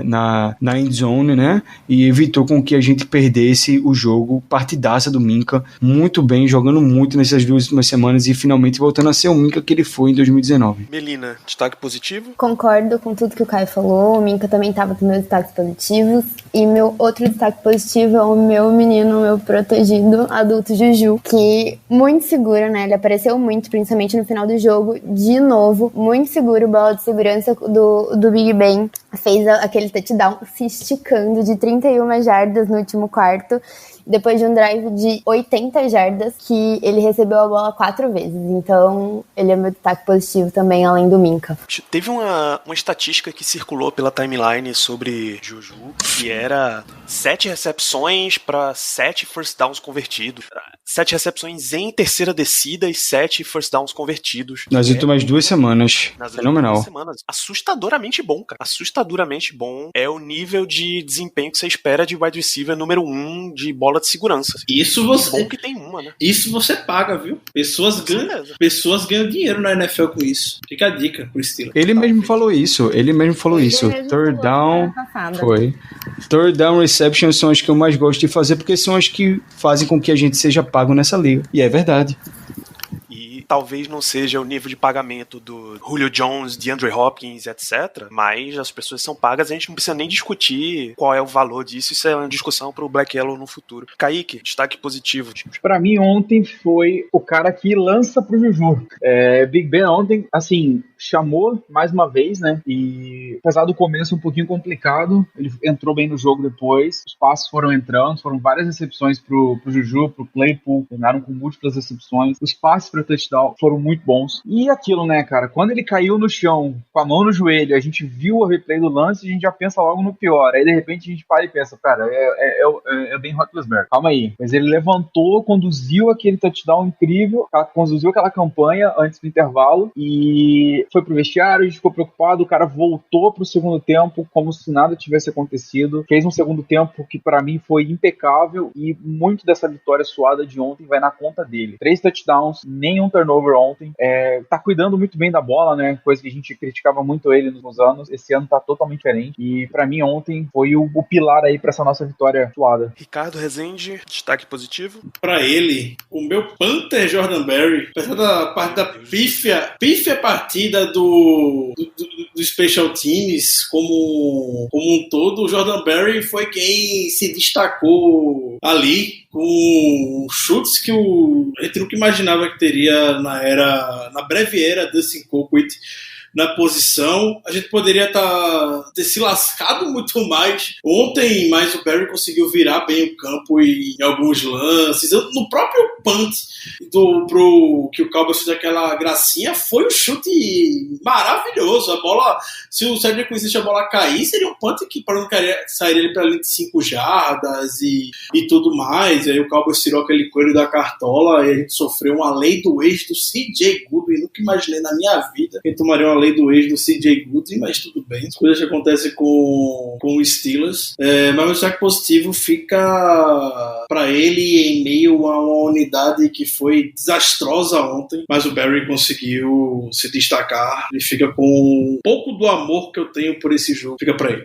na end zone, né? E evitou com que a gente perdesse o jogo. Partidaça do Minkah, muito bem, jogando muito nessas 2 últimas semanas e finalmente voltando a ser o Minkah que ele foi em 2019. Melina, destaque positivo? Concordo com tudo que o Caio falou, o Minkah também estava com meus destaques positivos, e meu outro destaque positivo é o meu menino, meu protegido adulto Juju, que muito seguro, né? Ele apareceu muito, principalmente no final do jogo, de novo, muito seguro, bola de segurança do Big Ben. Fez aquele touchdown se esticando de 31 jardas no último quarto, depois de um drive de 80 jardas, que ele recebeu a bola 4 vezes. Então, ele é meu destaque positivo também, além do Minkah. Teve uma estatística que circulou pela timeline sobre Juju, que era 7 recepções para 7 first downs convertidos. 7 recepções em terceira descida e 7 first downs convertidos. Nas últimas 2 semanas. Fenomenal. 2 semanas. Assustadoramente bom, cara. Assustadoramente bom. É o nível de desempenho que você espera de wide receiver número 1 de bola de segurança. Isso você... Bom que tem uma, né? Isso você paga, viu? Pessoas ganham dinheiro na NFL com isso. Fica a dica pro Steelers. Ele mesmo falou isso. Third down foi. Third down receptions são as que eu mais gosto de fazer, porque são as que fazem com que a gente seja pago nessa liga. E é verdade. Talvez não seja o nível de pagamento do Julio Jones, de Andre Hopkins, etc. Mas as pessoas são pagas, a gente não precisa nem discutir qual é o valor disso. Isso é uma discussão pro Black Yellow no futuro. Kaique, destaque positivo. Pra mim, ontem foi o cara que lança pro Juju. Big Ben ontem, assim, chamou mais uma vez, né? E apesar do começo um pouquinho complicado, ele entrou bem no jogo depois. Os passos foram entrando, foram várias recepções pro Juju, pro Claypool, terminaram com múltiplas recepções. Os passes para touchdown tal, foram muito bons. E aquilo, né, cara, quando ele caiu no chão, com a mão no joelho, a gente viu o replay do lance, a gente já pensa logo no pior. Aí, de repente, a gente para e pensa, cara, é bem Roethlisberger. Calma aí. Mas ele levantou, conduziu aquele touchdown incrível, conduziu aquela campanha antes do intervalo e foi pro vestiário, a gente ficou preocupado, o cara voltou pro segundo tempo como se nada tivesse acontecido, fez um segundo tempo que pra mim foi impecável e muito dessa vitória suada de ontem vai na conta dele. 3 touchdowns, nenhum turnover ontem, tá cuidando muito bem da bola, né, coisa que a gente criticava muito ele nos anos, esse ano tá totalmente diferente e pra mim ontem foi o pilar aí pra essa nossa vitória suada. Ricardo Rezende, destaque positivo? Pra ele, o meu Panther Jordan Berry, apesar da parte da pífia partida do Special Teams como um todo, o Jordan Berry foi quem se destacou ali com chutes que a gente nunca imaginava que teria na breve era Dustin Colquitt na posição. A gente poderia ter se lascado muito mais ontem, mas o Berry conseguiu virar bem o campo em alguns lances. No próprio punt que o Cowboys fez aquela gracinha, foi um chute maravilhoso. A bola, se o Cedric Wilson deixa a bola cair, seria um punt que para não sair ele para ali de 5 jardas e tudo mais. E aí o Cowboys tirou aquele coelho da cartola e a gente sofreu uma lei do ex do CJ Goodwin. Nunca imaginei na minha vida que tomaria uma lei do ex do CJ Goodwin, mas tudo bem, as coisas que acontecem com o Steelers, mas o destaque positivo fica para ele em meio a uma unidade que foi desastrosa ontem, mas o Berry conseguiu se destacar e fica com um pouco do amor que eu tenho por esse jogo, fica para ele.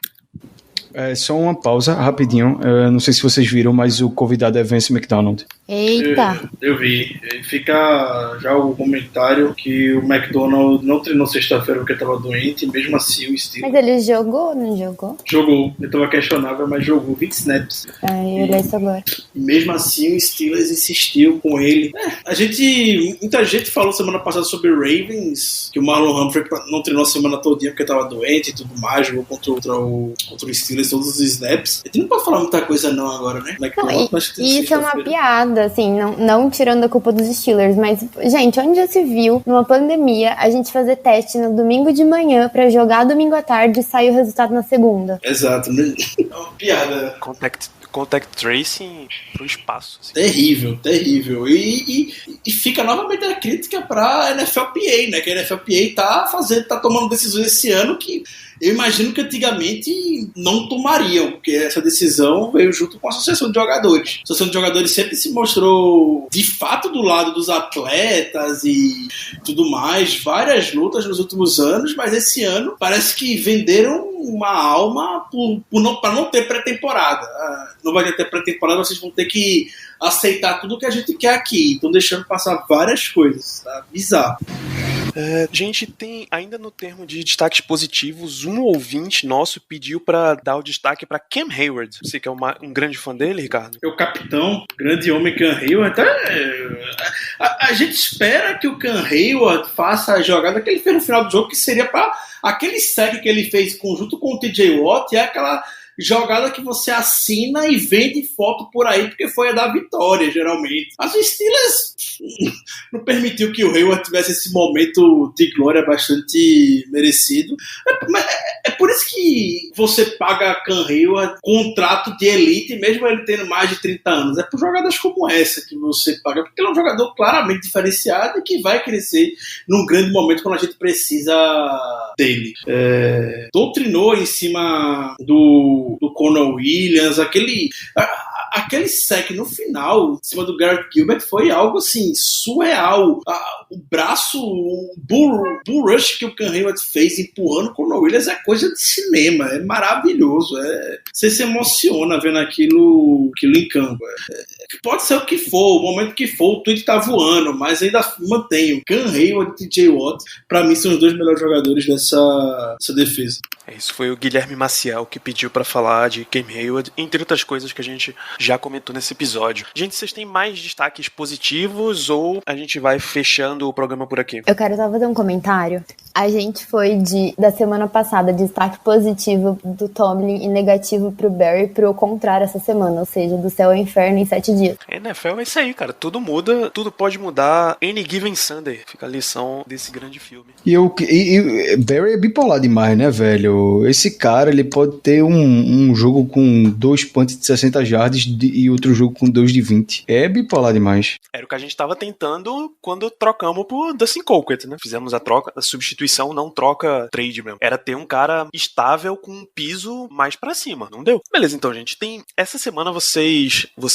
Só uma pausa, rapidinho. Não sei se vocês viram, mas o convidado é Vance McDonald. Eita! Eu vi. Fica já o comentário que o McDonald não treinou sexta-feira porque estava doente, e mesmo assim o Steelers... Mas ele jogou ou não jogou? Jogou. Ele estava questionável, mas jogou 20 snaps. Eu olhei isso agora. E mesmo assim o Steelers insistiu com ele. Muita gente falou semana passada sobre o Ravens, que o Marlon Humphrey não treinou a semana todinha porque estava doente e tudo mais, jogou contra o Steelers todos os snaps. A gente não pode falar muita coisa não agora, né? Isso é uma piada, assim, não tirando a culpa dos Steelers, mas, gente, onde já se viu, numa pandemia, a gente fazer teste no domingo de manhã pra jogar domingo à tarde e sair o resultado na segunda? Exato, né? É uma piada. Contact tracing pro espaço. Assim. Terrível. E fica novamente a crítica pra NFLPA, né? Que a NFLPA tá tomando decisões esse ano que eu imagino que antigamente não tomariam, porque essa decisão veio junto com a Associação de Jogadores. A Associação de Jogadores sempre se mostrou, de fato, do lado dos atletas e tudo mais, várias lutas nos últimos anos, mas esse ano parece que venderam uma alma para não ter pré-temporada. Não vai ter pré-temporada, vocês vão ter que aceitar tudo que a gente quer aqui. Estão deixando passar várias coisas, tá? Bizarro. Gente, tem ainda no termo de destaques positivos, um ouvinte nosso pediu para dar o destaque para Cam Hayward. Você que é um grande fã dele, Ricardo? É o capitão, grande homem Cam Hayward. A gente espera que o Cam Hayward faça a jogada que ele fez no final do jogo, que seria para aquele sack que ele fez conjunto com o TJ Watt, é aquela jogada que você assina e vende foto por aí, porque foi a da vitória, geralmente. Mas o Steelers não permitiu que o Hayward tivesse esse momento de glória bastante merecido. É por isso que você paga Cam Hayward contrato de elite, mesmo ele tendo mais de 30 anos. É por jogadas como essa que você paga, porque ele é um jogador claramente diferenciado e que vai crescer num grande momento quando a gente precisa dele. Doutrinou em cima do Conor Williams, aquele sack no final, em cima do Garrett Gilbert, foi algo assim, surreal. O braço, o bull rush que o Cam Hayward fez empurrando o Conor Williams é coisa de cinema, é maravilhoso. Você se emociona vendo aquilo em campo. Pode ser o que for, o momento que for, o tweet tá voando, mas ainda mantenho. Cam Hayward e TJ Watt, pra mim, são os dois melhores jogadores dessa defesa. Isso foi o Guilherme Maciel que pediu pra falar de Cam Hayward, entre outras coisas que a gente já comentou nesse episódio. Gente, vocês têm mais destaques positivos ou a gente vai fechando o programa por aqui? Eu quero só fazer um comentário. A gente foi da semana passada de destaque positivo do Tomlin e negativo pro Barry pro contrário essa semana, ou seja, do céu ao inferno em 7 dias. NFL é isso aí, cara. Tudo muda, tudo pode mudar. Any Given Sunday. Fica a lição desse grande filme. E Barry é bipolar demais, né, velho? Esse cara, ele pode ter um jogo com 2 punts de 60 jardas e outro jogo com 2 de 20. É bipolar demais. Era o que a gente tava tentando quando trocamos por Dustin Colquitt, né? Fizemos a troca, a substituição, não troca, trade mesmo. Era ter um cara estável com um piso mais pra cima. Não deu. Beleza, então, gente. Essa semana você,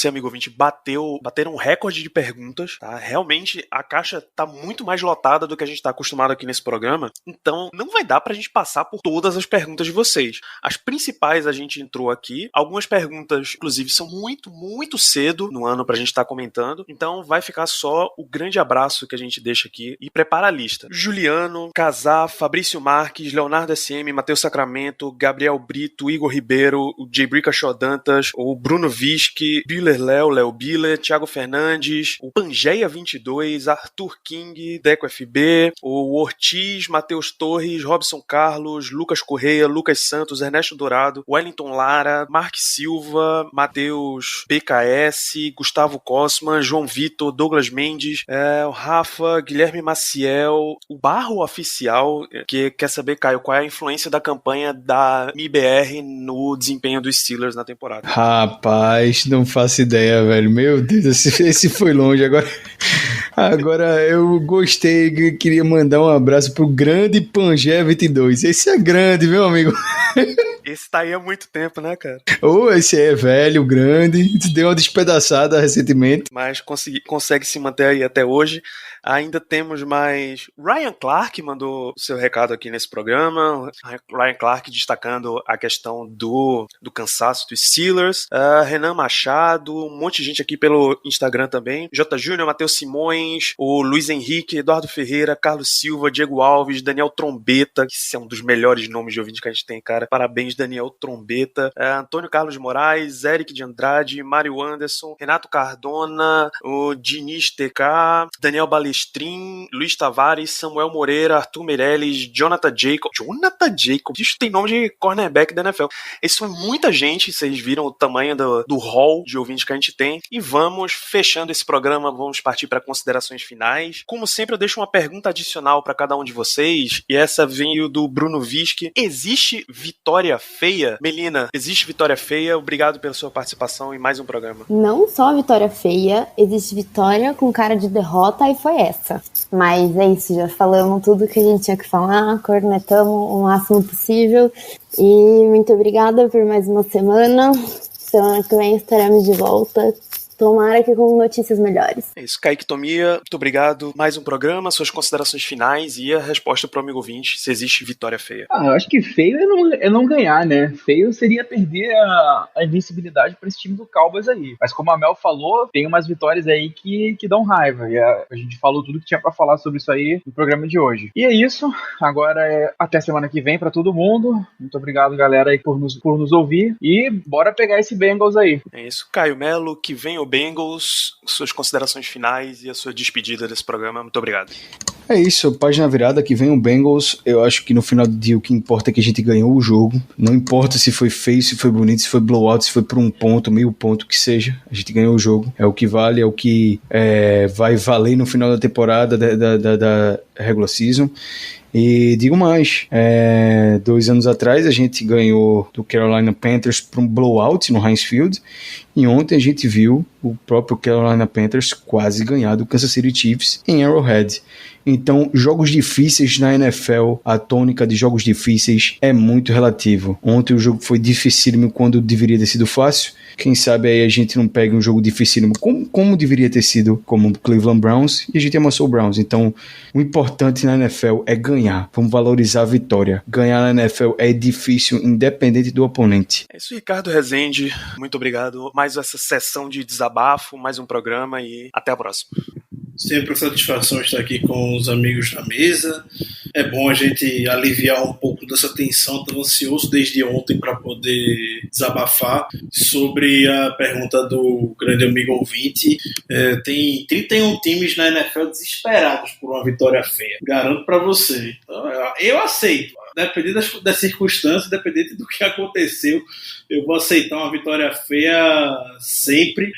amigo ouvinte, bateram um recorde de perguntas, tá? Realmente, a caixa tá muito mais lotada do que a gente tá acostumado aqui nesse programa. Então, não vai dar pra gente passar por todas as perguntas de vocês. As principais a gente entrou aqui. Algumas perguntas, inclusive, são muito, muito cedo no ano pra gente estar comentando. Então, vai ficar só o grande abraço que a gente deixa aqui e prepara a lista. Juliano, Casar, Fabrício Marques, Leonardo SM, Matheus Sacramento, Gabriel Brito, Igor Ribeiro, o J-Brica Chodantas, o Bruno Vischi, Biller Léo Biller, Thiago Fernandes, o Pangeia 22, Arthur King, Deco FB, o Ortiz, Matheus Torres, Robson Carlos, Lucas Correia, Lucas Santos, Ernesto Dourado, Wellington Lara, Mark Silva, Matheus BKS, Gustavo Cosman, João Vitor, Douglas Mendes, o Rafa, Guilherme Maciel, o Barro Oficial, que quer saber, Caio, qual é a influência da campanha da MIBR no desempenho dos Steelers na temporada? Rapaz, não faço ideia, velho. Meu Deus, esse foi longe. Agora eu gostei, queria mandar um abraço pro grande Pangé 22. Esse é grande, meu amigo. Esse tá aí há muito tempo, né, cara? Esse é velho, grande, deu uma despedaçada recentemente. Mas consegue se manter aí até hoje. Ainda temos mais... Ryan Clark mandou o seu recado aqui nesse programa. Ryan Clark destacando a questão do cansaço dos Steelers. Renan Machado, um monte de gente aqui pelo Instagram também. J. Júnior, Matheus Simões, o Luiz Henrique, Eduardo Ferreira, Carlos Silva, Diego Alves, Daniel Trombeta, que esse é um dos melhores nomes de ouvinte que a gente tem, cara. Parabéns, Daniel Trombeta. Antônio Carlos Moraes, Eric de Andrade, Mário Anderson, Renato Cardona, o Diniz TK, Daniel Balestrin, Luiz Tavares, Samuel Moreira, Arthur Meirelles, Jonathan Jacob. Isso tem nome de cornerback da NFL. Isso foi muita gente, vocês viram o tamanho do hall de ouvintes que a gente tem. E vamos fechando esse programa, vamos partir para considerações finais. Como sempre, eu deixo uma pergunta adicional para cada um de vocês, e essa veio do Bruno Vischi. Existe vitória feia? Melina, existe vitória feia? Obrigado pela sua participação em mais um programa. Não só vitória feia, existe vitória com cara de derrota e foi essa. Mas é isso, já falamos tudo que a gente tinha que falar, cornetamos o máximo possível. E muito obrigada por mais uma semana. Semana que vem estaremos de volta. Tomara que com notícias melhores. É isso, Kaique Tomia, muito obrigado. Mais um programa, suas considerações finais e a resposta pro amigo ouvinte, se existe vitória feia. Eu acho que feio é não ganhar, né? Feio seria perder a invencibilidade para esse time do Cowboys aí. Mas como a Mel falou, tem umas vitórias aí que dão raiva. E a gente falou tudo que tinha para falar sobre isso aí no programa de hoje. E é isso. Agora até semana que vem para todo mundo. Muito obrigado, galera, aí por nos ouvir. E bora pegar esse Bengals aí. É isso, Caio Melo, que vem o Bengals, suas considerações finais e a sua despedida desse programa. Muito obrigado. É isso, página virada, que vem o Bengals. Eu acho que no final do dia o que importa é que a gente ganhou o jogo. Não importa se foi feio, se foi bonito, se foi blowout, se foi por 1 ponto, meio ponto, que seja. A gente ganhou o jogo. É o que vale, é o que vai valer no final da temporada da regular season. E digo mais, 2 anos atrás a gente ganhou do Carolina Panthers por um blowout no Heinz Field, e ontem a gente viu o próprio Carolina Panthers quase ganhar do Kansas City Chiefs em Arrowhead. Então, jogos difíceis na NFL, a tônica de jogos difíceis é muito relativo. Ontem o jogo foi dificílimo quando deveria ter sido fácil. Quem sabe aí a gente não pega um jogo dificílimo como deveria ter sido, como o Cleveland Browns, e a gente amassou o Browns. Então, o importante na NFL é ganhar. Vamos valorizar a vitória. Ganhar na NFL é difícil, independente do oponente. É isso, Ricardo Rezende. Muito obrigado. Mais essa sessão de desabafo, mais um programa e até a próxima. Sempre a satisfação estar aqui com os amigos da mesa. É bom a gente aliviar um pouco dessa tensão. Estou ansioso desde ontem para poder desabafar sobre a pergunta do grande amigo ouvinte. Tem 31 times na NFL desesperados por uma vitória feia. Garanto para você. Então, eu aceito. Dependendo das circunstâncias, dependendo do que aconteceu, eu vou aceitar uma vitória feia sempre,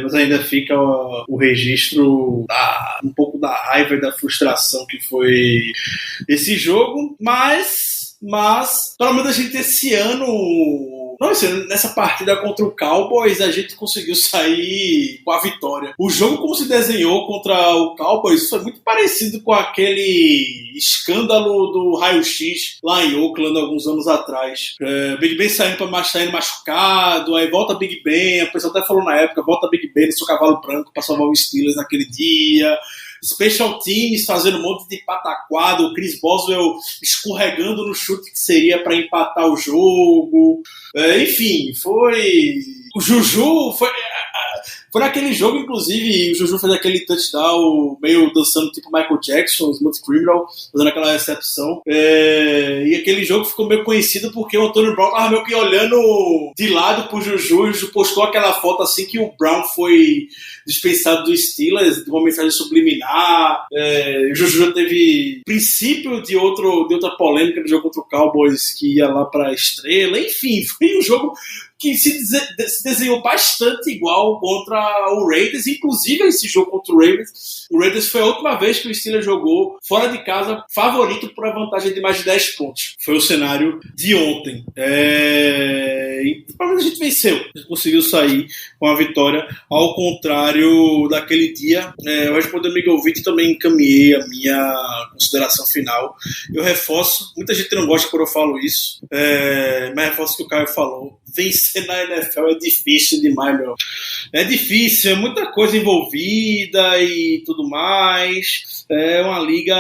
mas ainda fica o registro um pouco da raiva e da frustração que foi esse jogo, mas pelo menos a gente esse ano, nessa partida contra o Cowboys, a gente conseguiu sair com a vitória. O jogo, como se desenhou contra o Cowboys, foi muito parecido com aquele escândalo do raio-x lá em Oakland, alguns anos atrás. Big Ben saindo machucado, aí volta Big Ben, a pessoa até falou na época, volta Big Ben no seu cavalo branco para salvar os Steelers naquele dia. Special Teams fazendo um monte de pataquado, o Chris Boswell escorregando no chute que seria para empatar o jogo. Enfim, o Juju foi naquele jogo, inclusive, o Juju fez aquele touchdown meio dançando tipo Michael Jackson, Smooth Criminal, fazendo aquela recepção. E aquele jogo ficou meio conhecido porque o Antônio Brown tava meio que olhando de lado pro Juju, e o Juju postou aquela foto assim que o Brown foi dispensado do Steelers, de uma mensagem subliminar. O Juju já teve princípio de outra polêmica no jogo contra o Cowboys, que ia lá pra estrela. Enfim, foi um jogo que se desenhou bastante igual contra o Raiders. Inclusive esse jogo contra o Raiders foi a última vez que o Steelers jogou fora de casa favorito por uma vantagem de mais de 10 pontos. Foi o cenário de ontem. E pelo menos a gente venceu, a gente conseguiu sair com a vitória, ao contrário daquele dia. Eu respondi ao Miguel Vitti, também encaminhei a minha consideração final. Eu reforço, muita gente não gosta quando eu falo isso, mas reforço o que o Caio falou. Vencer na NFL é difícil demais, meu. É difícil, é muita coisa envolvida e tudo mais. É uma liga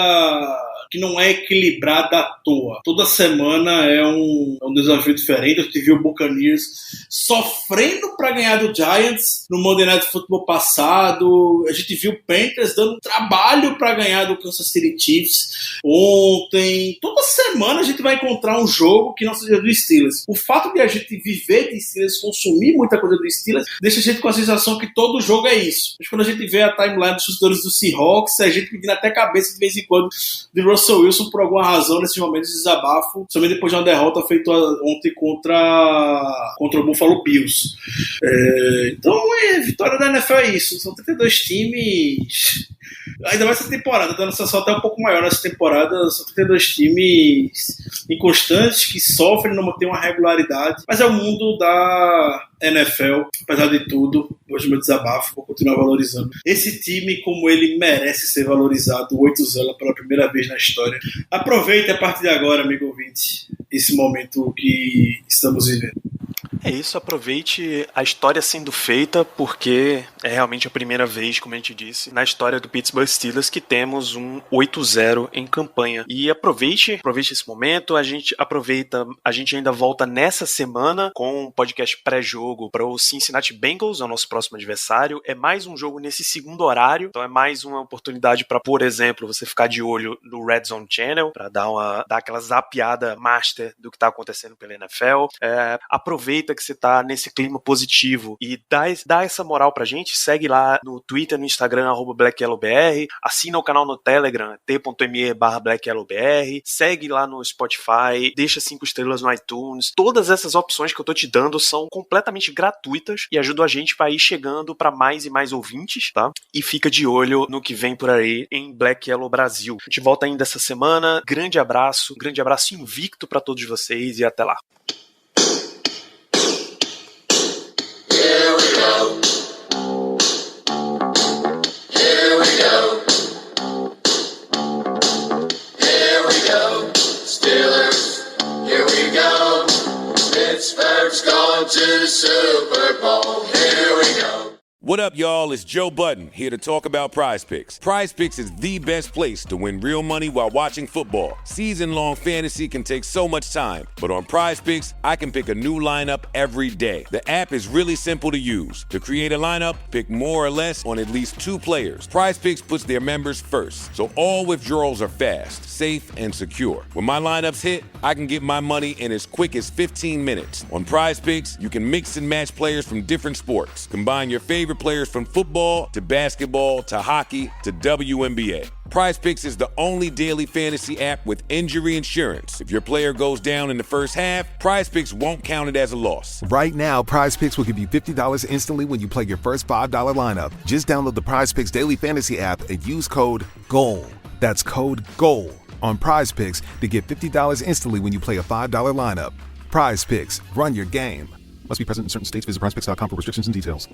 que não é equilibrada à toa. Toda semana é um desafio diferente. A gente viu o Buccaneers sofrendo para ganhar do Giants no Monday Night Football passado. A gente viu o Panthers dando trabalho para ganhar do Kansas City Chiefs ontem. Toda semana a gente vai encontrar um jogo que não seja do Steelers. O fato de a gente viver de Steelers, consumir muita coisa do Steelers, deixa a gente com a sensação que todo jogo é isso. Mas quando a gente vê a timeline dos torcedores do Seahawks, a gente pedindo até cabeça de vez em quando de Russell Wilson por alguma razão nesses momentos de desabafo, somente depois de uma derrota feita ontem contra o Buffalo Bills. Então, vitória da NFL é isso. São 32 times. Ainda mais essa temporada, dando essa até um pouco maior nessa temporada. São 32 times inconstantes que sofrem, não mantêm uma regularidade. Mas é o mundo da NFL, apesar de tudo. Hoje meu desabafo, vou continuar valorizando esse time como ele merece ser valorizado. O 8-0 pela primeira vez na história. Aproveite a partir de agora, amigo ouvinte, esse momento que estamos vivendo. É isso, aproveite a história sendo feita, porque é realmente a primeira vez, como a gente disse, na história do Pittsburgh Steelers que temos um 8-0 em campanha. E aproveite esse momento, a gente ainda volta nessa semana com um podcast pré-jogo para o Cincinnati Bengals, é o nosso próximo adversário. É mais um jogo nesse segundo horário, então é mais uma oportunidade para, por exemplo, você ficar de olho no Red Zone Channel, para dar aquela zapeada master do que está acontecendo pela NFL. Aproveita que você tá nesse clima positivo e dá essa moral pra gente. Segue lá no Twitter, no Instagram, @BlackYellowBR, assina o canal no Telegram, t.me/BlackYellowBR, segue lá no Spotify, deixa 5 estrelas no iTunes. Todas essas opções que eu tô te dando são completamente gratuitas e ajudam a gente para ir chegando para mais e mais ouvintes, tá? E fica de olho no que vem por aí em Black Yellow Brasil. A gente volta ainda essa semana. Grande abraço invicto para todos vocês e até lá. Pittsburgh's gone to the Super Bowl. Here we go. What up, y'all? It's Joe Budden, here to talk about Prize Picks. Prize Picks is the best place to win real money while watching football. Season-long fantasy can take so much time, but on Prize Picks, I can pick a new lineup every day. The app is really simple to use. To create a lineup, pick more or less on at least 2 players. Prize Picks puts their members first, so all withdrawals are fast, safe, and secure. When my lineups hit, I can get my money in as quick as 15 minutes. On Prize Picks, you can mix and match players from different sports, combine your favorite favorite players from football to basketball to hockey to WNBA. PrizePicks is the only daily fantasy app with injury insurance. If your player goes down in the first half, PrizePicks won't count it as a loss. Right now, PrizePicks will give you $50 instantly when you play your first $5 lineup. Just download the PrizePicks daily fantasy app and use code GOAL. That's code GOAL on PrizePicks to get $50 instantly when you play a $5 lineup. PrizePicks, run your game. Must be present in certain states. Visit prizepicks.com for restrictions and details.